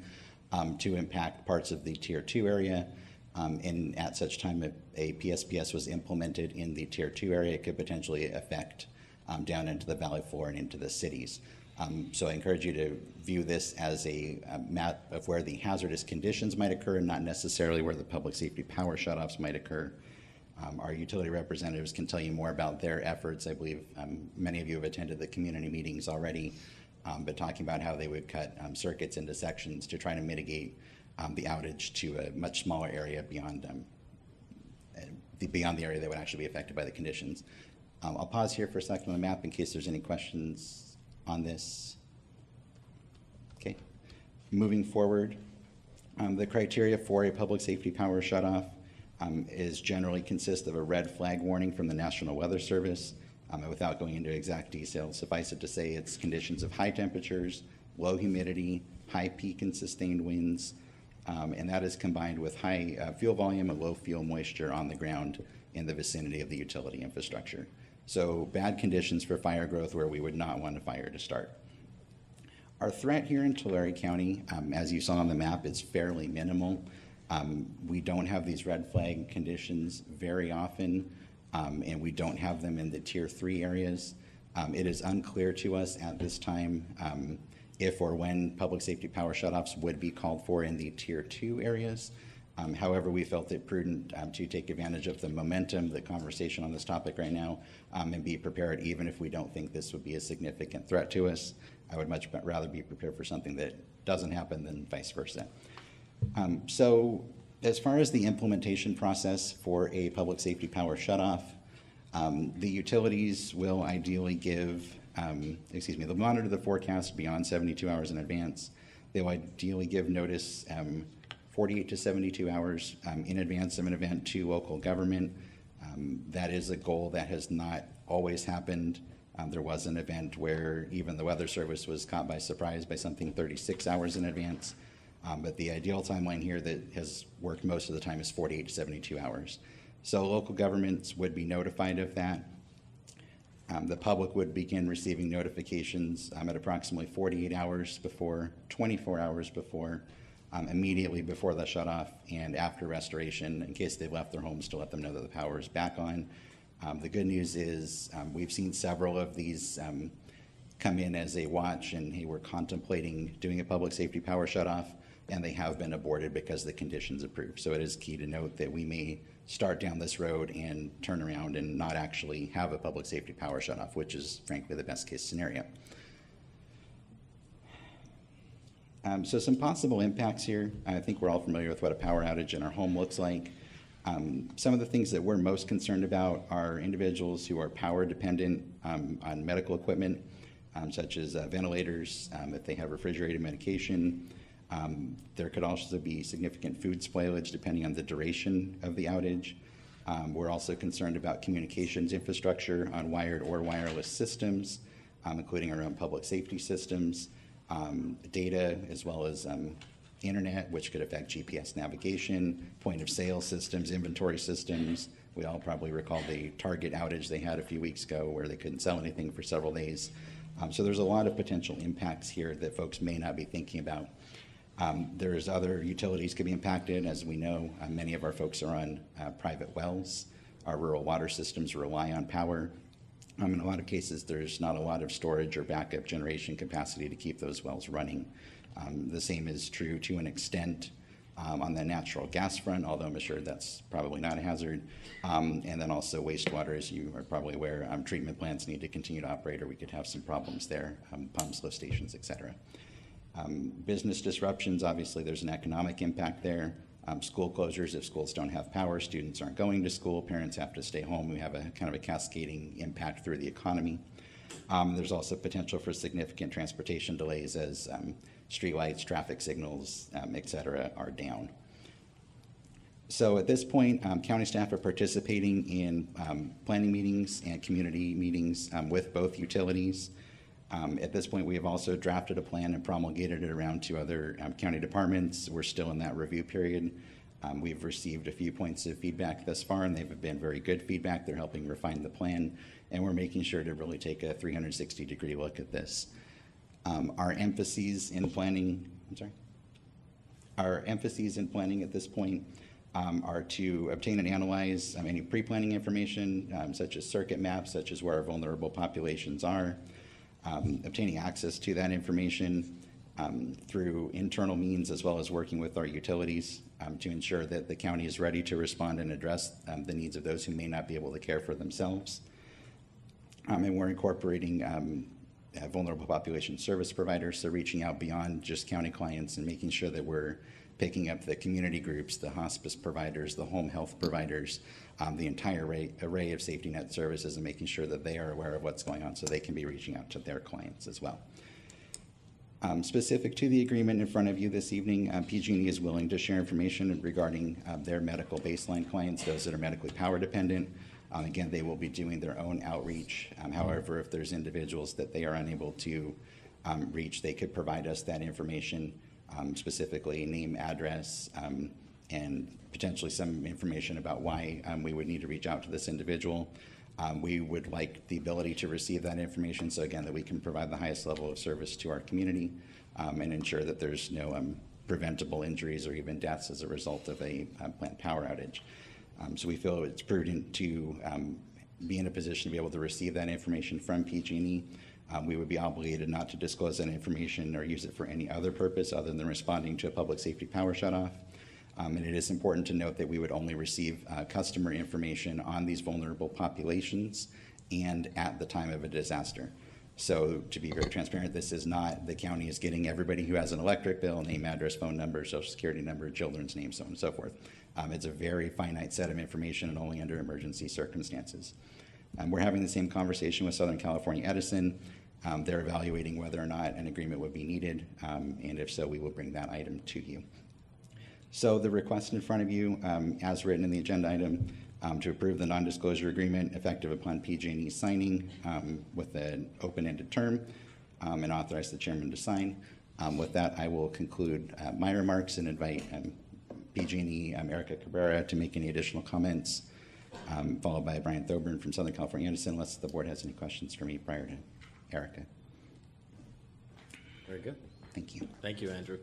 to impact parts of the Tier 2 area. And at such time, if a PSPS was implemented in the Tier 2 area, it could potentially affect down into the valley floor and into the cities. So I encourage you to view this as a map of where the hazardous conditions might occur and not necessarily where the public safety power shutoffs might occur. Our utility representatives can tell you more about their efforts. I believe many of you have attended the community meetings already, but talking about how they would cut circuits into sections to try to mitigate the outage to a much smaller area beyond the area that would actually be affected by the conditions. I'll pause here for a second on the map in case there's any questions on this. Okay, moving forward, the criteria for a public safety power shutoff is generally consist of a red flag warning from the National Weather Service. Without going into exact details, suffice it to say it's conditions of high temperatures, low humidity, high peak and sustained winds, and that is combined with high fuel volume and low fuel moisture on the ground in the vicinity of the utility infrastructure. So bad conditions for fire growth where we would not want a fire to start. Our threat here in Tulare County, as you saw on the map, is fairly minimal. We don't have these red flag conditions very often, and we don't have them in the Tier 3 areas. It is unclear to us at this time if or when public safety power shutoffs would be called for in the Tier 2 areas. However, we felt it prudent to take advantage of the momentum, the conversation on this topic right now, and be prepared even if we don't think this would be a significant threat to us. I would much rather be prepared for something that doesn't happen than vice versa. So as far as the implementation process for a public safety power shutoff, the utilities will ideally give, they'll monitor the forecast beyond 72 hours in advance. They'll ideally give notice 48 to 72 hours in advance of an event to local government. That is a goal that has not always happened. There was an event where even the Weather Service was caught by surprise by something 36 hours in advance. But the ideal timeline here that has worked most of the time is 48 to 72 hours. So local governments would be notified of that. The public would begin receiving notifications at approximately 48 hours before, 24 hours before, immediately before the shutoff and after restoration, in case they've left their homes, to let them know that the power is back on. The good news is we've seen several of these come in as a watch, and hey, we're contemplating doing a public safety power shutoff, and they have been aborted because the conditions approved. So it is key to note that we may start down this road and turn around and not actually have a public safety power shutoff, which is frankly the best case scenario. So some possible impacts here. I think we're all familiar with what a power outage in our home looks like. Some of the things that we're most concerned about are individuals who are power dependent on medical equipment, such as ventilators, if they have refrigerated medication. There could also be significant food spoilage depending on the duration of the outage. We're also concerned about communications infrastructure on wired or wireless systems, including our own public safety systems. Data as well as internet, which could affect GPS navigation, point of sale systems, inventory systems. We all probably recall the Target outage they had a few weeks ago where they couldn't sell anything for several days. So there's a lot of potential impacts here that folks may not be thinking about. There's other utilities could be impacted. As we know, many of our folks are on private wells. Our rural water systems rely on power. In a lot of cases, there's not a lot of storage or backup generation capacity to keep those wells running. The same is true to an extent on the natural gas front, although I'm sure that's probably not a hazard. And then also wastewater, as you are probably aware, treatment plants need to continue to operate or we could have some problems there, pumps, lift stations, et cetera. Business disruptions, obviously there's an economic impact there. School closures, if schools don't have power, students aren't going to school, parents have to stay home. We have a kind of a cascading impact through the economy. There's also potential for significant transportation delays as streetlights, traffic signals, et cetera, are down. So at this point, county staff are participating in planning meetings and community meetings with both utilities. At this point, we have also drafted a plan and promulgated it around to other county departments. We're still in that review period. We've received a few points of feedback thus far, and they've been very good feedback. They're helping refine the plan, and we're making sure to really take a 360-degree look at this. Our emphases in planning, our emphases in planning at this point are to obtain and analyze any pre-planning information, such as circuit maps, such as where our vulnerable populations are. Obtaining access to that information through internal means as well as working with our utilities to ensure that the county is ready to respond and address the needs of those who may not be able to care for themselves. And we're incorporating vulnerable population service providers, so reaching out beyond just county clients and making sure that we're picking up the community groups, the hospice providers, the home health providers, the entire array of safety net services, and making sure that they are aware of what's going on so they can be reaching out to their clients as well. Specific to the agreement in front of you this evening, PG&E is willing to share information regarding their medical baseline clients, those that are medically power dependent. Again, they will be doing their own outreach. However, if there's individuals that they are unable to reach, they could provide us that information, specifically name, address, and potentially some information about why we would need to reach out to this individual. We would like the ability to receive that information so again that we can provide the highest level of service to our community and ensure that there's no preventable injuries or even deaths as a result of a plant power outage. So we feel it's prudent to be in a position to be able to receive that information from PG&E. We would be obligated not to disclose that information or use it for any other purpose other than responding to a public safety power shutoff. And it is important to note that we would only receive customer information on these vulnerable populations and at the time of a disaster. So to be very transparent, this is not the county is getting everybody who has an electric bill, name, address, phone number, social security number, children's names, so on and so forth. It's a very finite set of information and only under emergency circumstances. We're having the same conversation with Southern California Edison. They're evaluating whether or not an agreement would be needed, and if so, we will bring that item to you. So the request in front of you, as written in the agenda item, to approve the non-disclosure agreement effective upon PG&E signing with an open-ended term and authorize the chairman to sign. With that, I will conclude my remarks and invite PG&E Erica Cabrera to make any additional comments, followed by Brian Thoburn from Southern California Edison, unless the board has any questions for me prior to Erica. Very good. Thank you. Thank you, Andrew.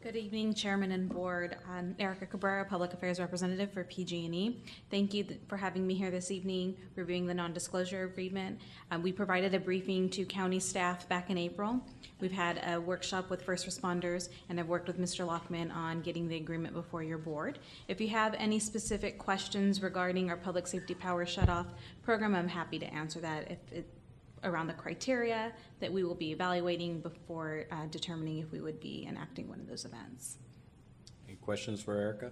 Good evening, Chairman and Board. I'm Erica Cabrera, Public Affairs Representative for PG&E. Thank you for having me here this evening, reviewing the non-disclosure agreement. We provided a briefing to county staff back in April. We've had a workshop with first responders, and I've worked with Mr. Lockman on getting the agreement before your board. If you have any specific questions regarding our public safety power shutoff program, I'm happy to answer that around the criteria that we will be evaluating before determining if we would be enacting one of those events. Any questions for Erica?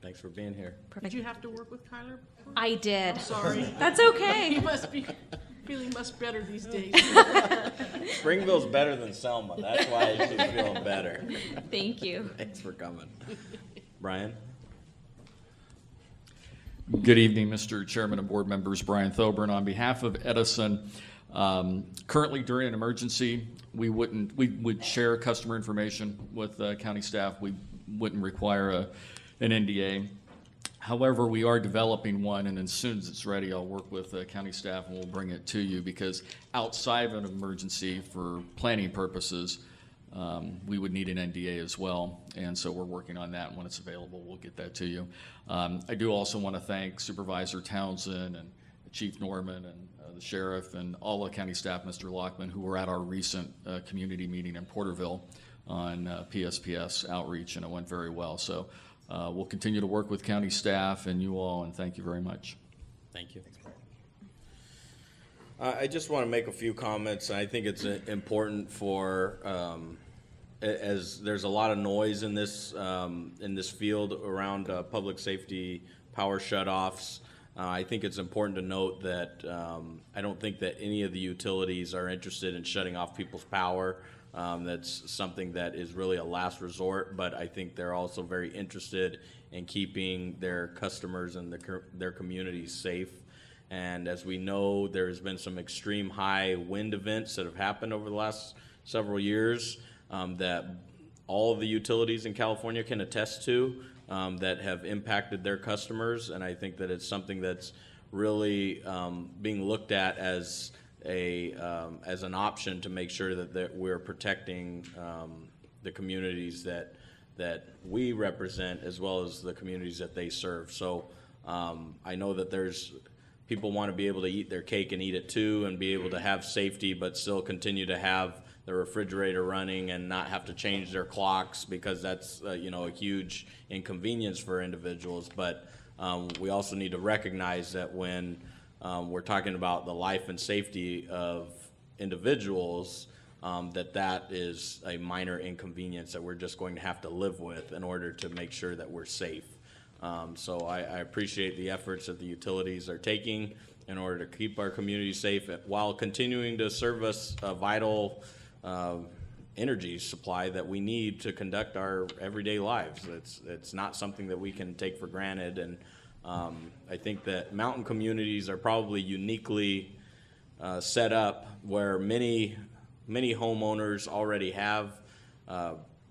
Thanks for being here. Did you have to work with Kyler? I did. I'm sorry. That's okay. He must be feeling much better these days. Springville's better than Selma. That's why she's feeling better. Thank you. Thanks for coming. Brian? Good evening, Mr. Chairman and board members. Brian Thoburn on behalf of Edison. Currently, during an emergency, we would share customer information with county staff. We wouldn't require an NDA. However, we are developing one, and as soon as it's ready, I'll work with county staff and we'll bring it to you, because outside of an emergency, for planning purposes, we would need an NDA as well, and so we're working on that, and when it's available, we'll get that to you. I do also want to thank Supervisor Townsend and Chief Norman and the sheriff and all the county staff, Mr. Lockman, who were at our recent community meeting in Porterville on PSPS outreach, and it went very well. So we'll continue to work with county staff and you all, and thank you very much. Thank you. I just want to make a few comments. I think it's important for, as there's a lot of noise in this field around public safety power shutoffs. I think it's important to note that I don't think that any of the utilities are interested in shutting off people's power. That's something that is really a last resort, but I think they're also very interested in keeping their customers and their communities safe. And as we know, there's been some extreme high wind events that have happened over the last several years that all of the utilities in California can attest to, that have impacted their customers. And I think that it's something that's really being looked at as an option to make sure that we're protecting the communities that we represent, as well as the communities that they serve. So I know that people want to be able to eat their cake and eat it too, and be able to have safety, but still continue to have the refrigerator running and not have to change their clocks, because that's a huge inconvenience for individuals. But we also need to recognize that when we're talking about the life and safety of individuals, that is a minor inconvenience that we're just going to have to live with in order to make sure that we're safe. So I appreciate the efforts that the utilities are taking in order to keep our community safe while continuing to serve us a vital energy supply that we need to conduct our everyday lives. It's not something that we can take for granted, and I think that mountain communities are probably uniquely set up where many homeowners already have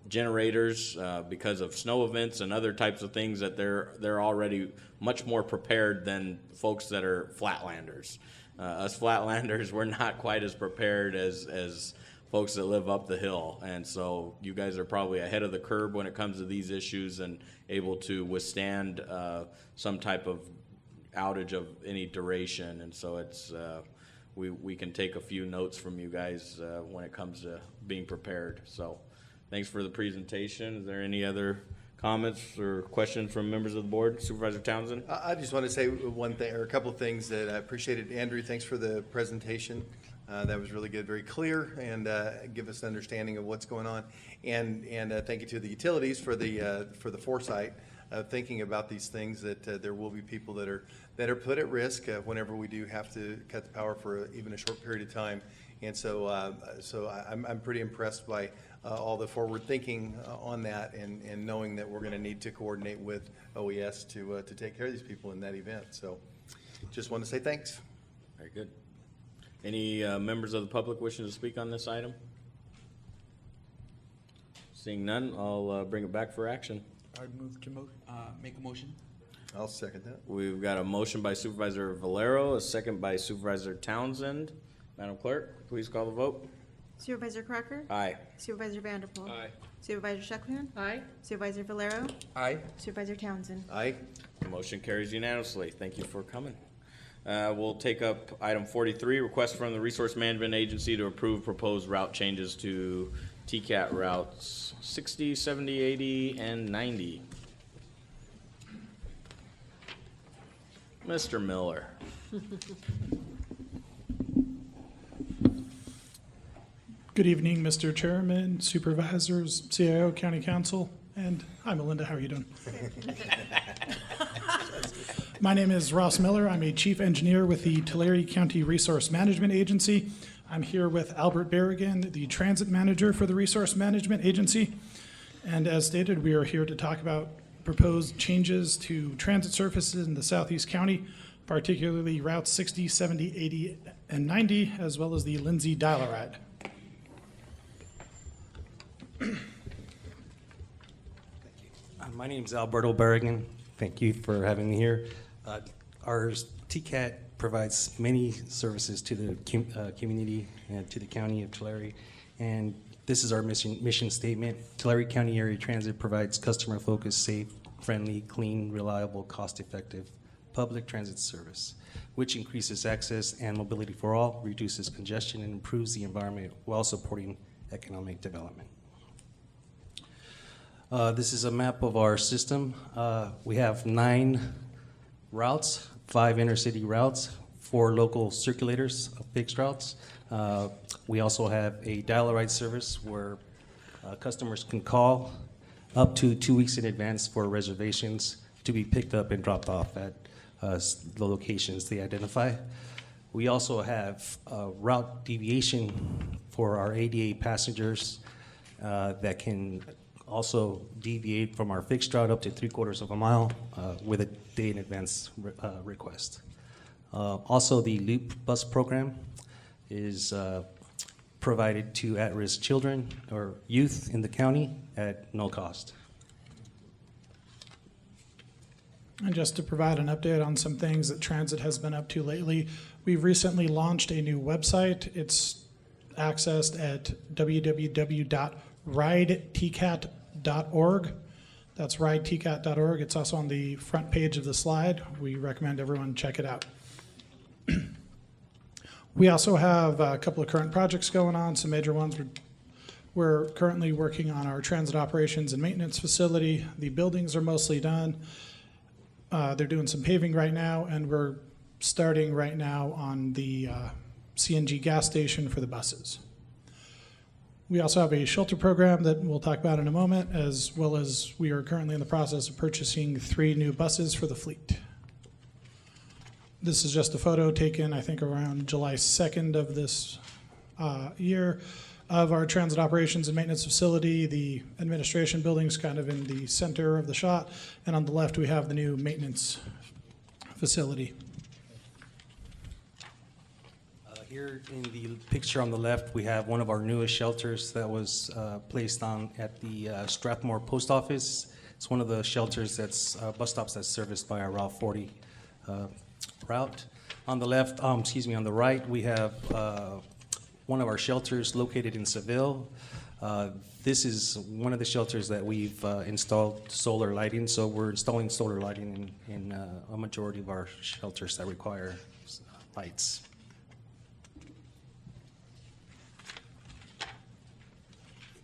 generators because of snow events and other types of things, that they're already much more prepared than folks that are flatlanders. Us flatlanders, we're not quite as prepared as folks that live up the hill. And so you guys are probably ahead of the curve when it comes to these issues and able to withstand some type of outage of any duration. And so it's we can take a few notes from you guys when it comes to being prepared. So thanks for the presentation. Is there any other comments or questions from members of the board? Supervisor Townsend? I just want to say one thing, or a couple of things that I appreciated. Andrew, thanks for the presentation. That was really good, very clear, and give us an understanding of what's going on. And thank you to the utilities for the foresight of thinking about these things, that there will be people that are put at risk whenever we do have to cut the power for even a short period of time. And so I'm pretty impressed by all the forward thinking on that, and knowing that we're going to need to coordinate with OES to take care of these people in that event. So just want to say thanks. Very good. Any members of the public wishing to speak on this item? Seeing none, I'll bring it back for action. I'd move to make a motion. I'll second that. We've got a motion by Supervisor Valero, a second by Supervisor Townsend. Madam Clerk, please call the vote. Supervisor Crocker? Aye. Supervisor Vanderpool? Aye. Supervisor Sheklian? Aye. Supervisor Valero? Aye. Supervisor Townsend? Aye. The motion carries unanimously. Thank you for coming. We'll take up item 43, request from the Resource Management Agency to approve proposed route changes to TCAT routes 60, 70, 80, and 90. Mr. Miller. Good evening, Mr. Chairman, Supervisors, CIO, County Council, and hi, Melinda. How are you doing? My name is Ross Miller. I'm a chief engineer with the Tulare County Resource Management Agency. I'm here with Albert Berrigan, the transit manager for the Resource Management Agency. And as stated, we are here to talk about proposed changes to transit services in the Southeast County, particularly routes 60, 70, 80, and 90, as well as the Lindsay Dial-A-Ride. My name is Alberto Berrigan. Thank you for having me here. Our TCAT provides many services to the community and to the county of Tulare, and this is our mission statement. Tulare County Area Transit provides customer-focused, safe, friendly, clean, reliable, cost-effective public transit service, which increases access and mobility for all, reduces congestion, and improves the environment while supporting economic development. This is a map of our system. We have 9 routes, 5 intercity routes, 4 local circulators of fixed routes. We also have a dial-a-ride service where customers can call up to 2 weeks in advance for reservations to be picked up and dropped off at the locations they identify. We also have route deviation for our ADA passengers that can also deviate from our fixed route up to 3/4 of a mile with a day in advance request. Also, the Loop Bus program is provided to at-risk children or youth in the county at no cost. And just to provide an update on some things that transit has been up to lately, we've recently launched a new website. It's accessed at www.ridetcat.org. That's ridetcat.org. It's also on the front page of the slide. We recommend everyone check it out. We also have a couple of current projects going on, some major ones. We're currently working on our transit operations and maintenance facility. The buildings are mostly done. They're doing some paving right now, and we're starting right now on the CNG gas station for the buses. We also have a shelter program that we'll talk about in a moment, as well as we are currently in the process of purchasing 3 new buses for the fleet. This is just a photo taken, I think, around July 2nd of this year of our transit operations and maintenance facility. The administration building's kind of in the center of the shot, and on the left we have the new maintenance facility. Here in the picture on the left, we have one of our newest shelters that was placed on at the Strathmore Post Office. It's one of the shelters that's bus stops that's serviced by our Route 40 route. On the left, on the right, we have one of our shelters located in Seville. This is one of the shelters that we've installed solar lighting, so we're installing solar lighting in a majority of our shelters that require lights.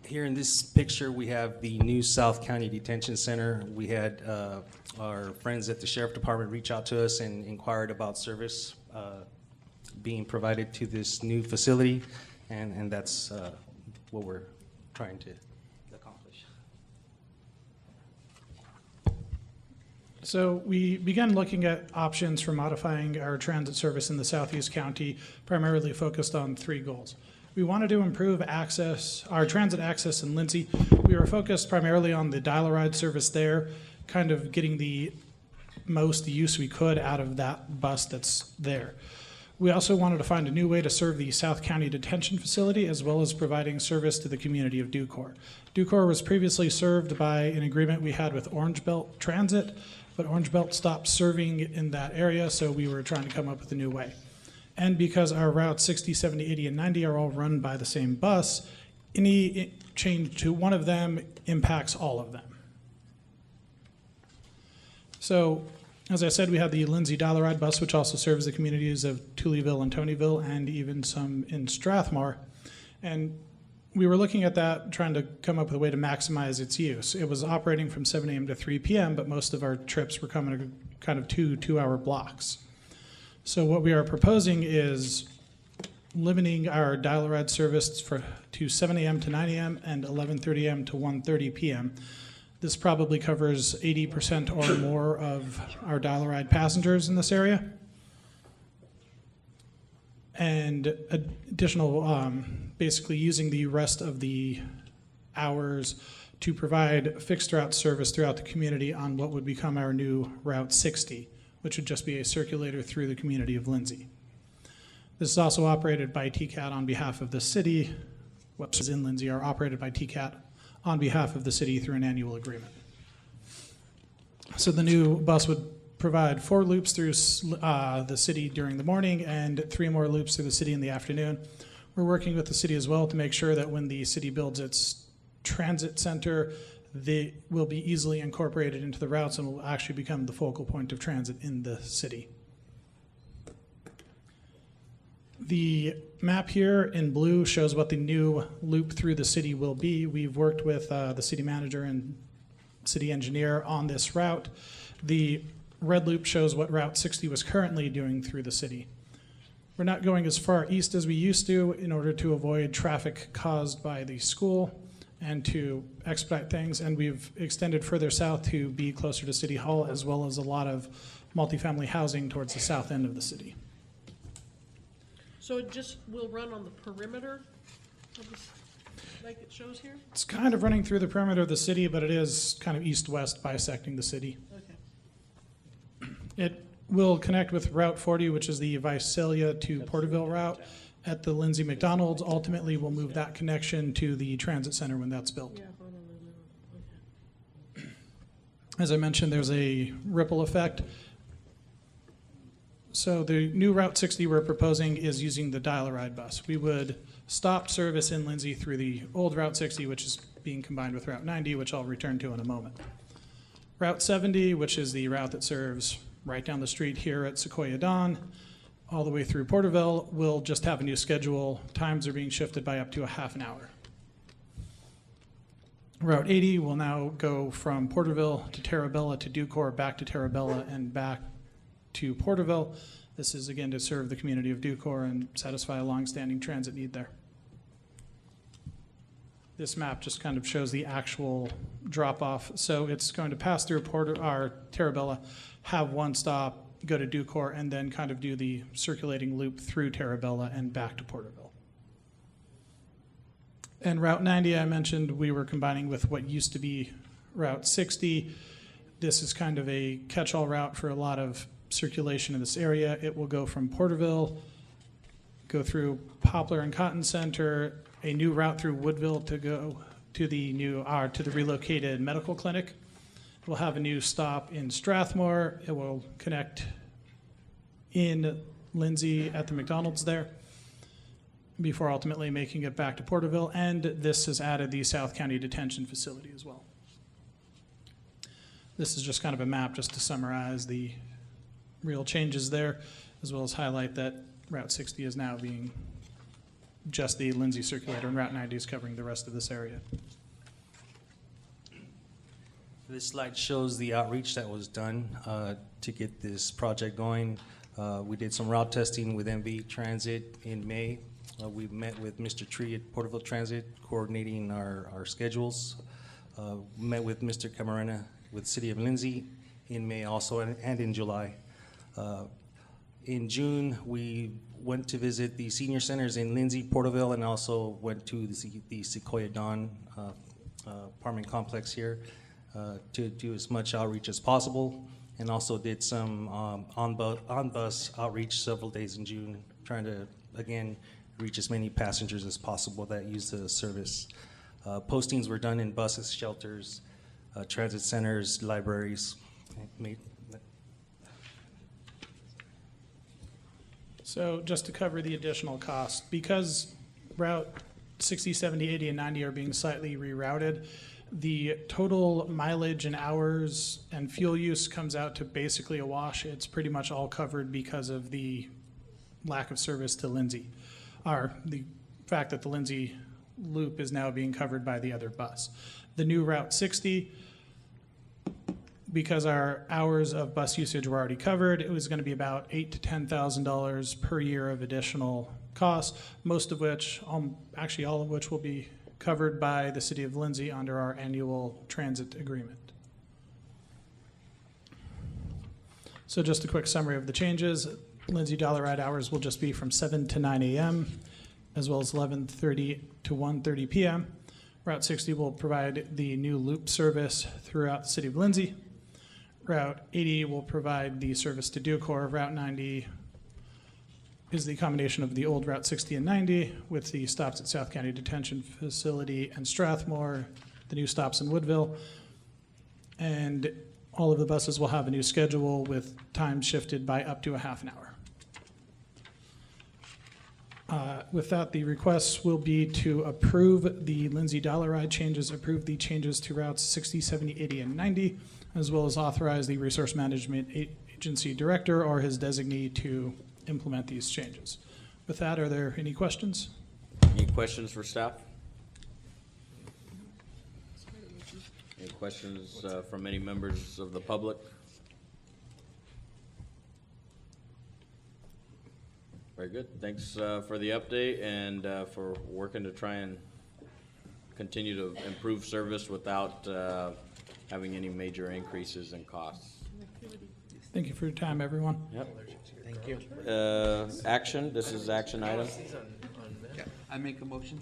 Here in this picture, we have the new South County Detention Center. We had our friends at the Sheriff Department reach out to us and inquired about service being provided to this new facility, and that's what we're trying to accomplish. So we began looking at options for modifying our transit service in the Southeast County, primarily focused on 3 goals. We wanted to improve access, our transit access in Lindsay. We were focused primarily on the dial-a-ride service there, kind of getting the most use we could out of that bus that's there. We also wanted to find a new way to serve the South County Detention Facility, as well as providing service to the community of Ducor. Ducor was previously served by an agreement we had with Orange Belt Transit, but Orange Belt stopped serving in that area, so we were trying to come up with a new way. And because our routes 60, 70, 80, and 90 are all run by the same bus, any change to one of them impacts all of them. So, as I said, we have the Lindsay Dial-a-Ride bus, which also serves the communities of Tullyville and Tonyville, and even some in Strathmore. And we were looking at that, trying to come up with a way to maximize its use. It was operating from 7 a.m. to 3 p.m., but most of our trips were coming in kind of 2-hour blocks. So what we are proposing is limiting our dial-a-ride service to 7 a.m. to 9 a.m. and 11:30 a.m. to 1:30 p.m. This probably covers 80% or more of our dial-a-ride passengers in this area. And additional, basically using the rest of the hours to provide fixed route service throughout the community on what would become our new Route 60, which would just be a circulator through the community of Lindsay. This is also operated by TCAT on behalf of the city. Buses in Lindsay are operated by TCAT on behalf of the city through an annual agreement. So the new bus would provide 4 loops through the city during the morning and 3 more loops through the city in the afternoon. We're working with the city as well to make sure that when the city builds its transit center, they will be easily incorporated into the routes and will actually become the focal point of transit in the city. The map here in blue shows what the new loop through the city will be. We've worked with the city manager and city engineer on this route. The red loop shows what Route 60 was currently doing through the city. We're not going as far east as we used to in order to avoid traffic caused by the school and to expedite things, and we've extended further south to be closer to City Hall, as well as a lot of multifamily housing towards the south end of the city. So it just will run on the perimeter of this, like it shows here? It's kind of running through the perimeter of the city, but it is kind of east-west bisecting the city. Okay. It will connect with Route 40, which is the Visalia to Porterville route at the Lindsay McDonald's. Ultimately, we'll move that connection to the transit center when that's built. Yeah. Okay. As I mentioned, there's a ripple effect. So the new Route 60 we're proposing is using the dial-a-ride bus. We would stop service in Lindsay through the old Route 60, which is being combined with Route 90, which I'll return to in a moment. Route 70, which is the route that serves right down the street here at Sequoia Dawn, all the way through Porterville, will just have a new schedule. Times are being shifted by up to a half an hour. Route 80 will now go from Porterville to Terabella to Ducor, back to Terabella, and back to Porterville. This is again to serve the community of Ducor and satisfy a long-standing transit need there. This map just kind of shows the actual drop-off. So it's going to pass through Terabella, have one stop, go to Ducor, and then kind of do the circulating loop through Terabella and back to Porterville. And Route 90, I mentioned we were combining with what used to be Route 60. This is kind of a catch-all route for a lot of circulation in this area. It will go from Porterville, go through Poplar and Cotton Center, a new route through Woodville to go to the new to the relocated medical clinic. We'll have a new stop in Strathmore. It will connect in Lindsay at the McDonald's there. before ultimately making it back to Porterville, and this has added the South County Detention Facility as well. This is just kind of a map just to summarize the real changes there, as well as highlight that Route 60 is now being just the Lindsay Circulator, and Route 90 is covering the rest of this area. This slide shows the outreach that was done to get this project going. We did some route testing with MV Transit in May. We met with Mr. Tree at Porterville Transit, coordinating our schedules. Met with Mr. Camarena with City of Lindsay in May also, and in July. In June, we went to visit the senior centers in Lindsay, Porterville, and also went to the Sequoia Dawn apartment complex here to do as much outreach as possible, and also did some on-bus outreach several days in June, trying to, again, reach as many passengers as possible that use the service. Postings were done in buses, shelters, transit centers, libraries. So just to cover the additional cost, because Route 60, 70, 80, and 90 are being slightly rerouted, the total mileage and hours and fuel use comes out to basically a wash. It's pretty much all covered because of the lack of service to Lindsay, or the fact that the Lindsay loop is now being covered by the other bus. The new Route 60, because our hours of bus usage were already covered, it was going to be about $8,000 to $10,000 per year of additional costs, most of which, actually all of which will be covered by the City of Lindsay under our annual transit agreement. So just a quick summary of the changes. Lindsay Dollar Ride hours will just be from 7 to 9 a.m., as well as 11:30 to 1:30 p.m. Route 60 will provide the new loop service throughout the City of Lindsay. Route 80 will provide the service to Decorah. Route 90 is the combination of the old Route 60 and 90 with the stops at South County Detention Facility and Strathmore, the new stops in Woodville. And all of the buses will have a new schedule with time shifted by up to a half an hour. With that, the requests will be to approve the Lindsay Dollar Ride changes, approve the changes to routes 60, 70, 80, and 90, as well as authorize the Resource Management Agency Director or his designee to implement these changes. With that, are there any questions? Any questions for staff? Any questions from any members of the public? Very good. Thanks for the update and for working to try and continue to improve service without having any major increases in costs. Thank you for your time, everyone. Yep. Thank you. Action. This is action item. Yeah, I make a motion.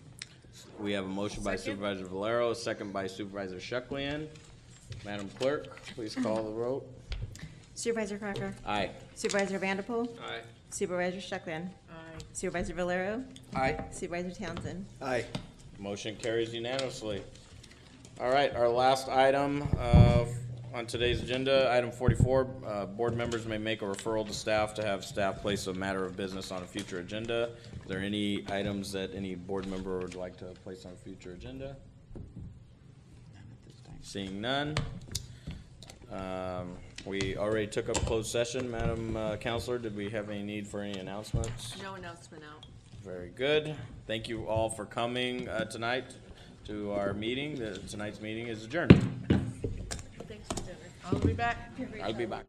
We have a motion by Supervisor Valero, a second by Supervisor Shucklian. Madam Clerk, please call the roll. Supervisor Crocker. Aye. Supervisor Vanderpool. Aye. Supervisor Shuckman. Aye. Supervisor Valero. Aye. Supervisor Townsend. Aye. Motion carries unanimously. All right, our last item on today's agenda, item 44, board members may make a referral to staff to have staff place a matter of business on a future agenda. Is there any items that any board member would like to place on a future agenda? Seeing none. We already took up closed session. Madam Counselor, did we have any need for any announcements? No announcement out. Very good. Thank you all for coming tonight to our meeting. Tonight's meeting is adjourned. Thanks for dinner. I'll be back. I'll be back.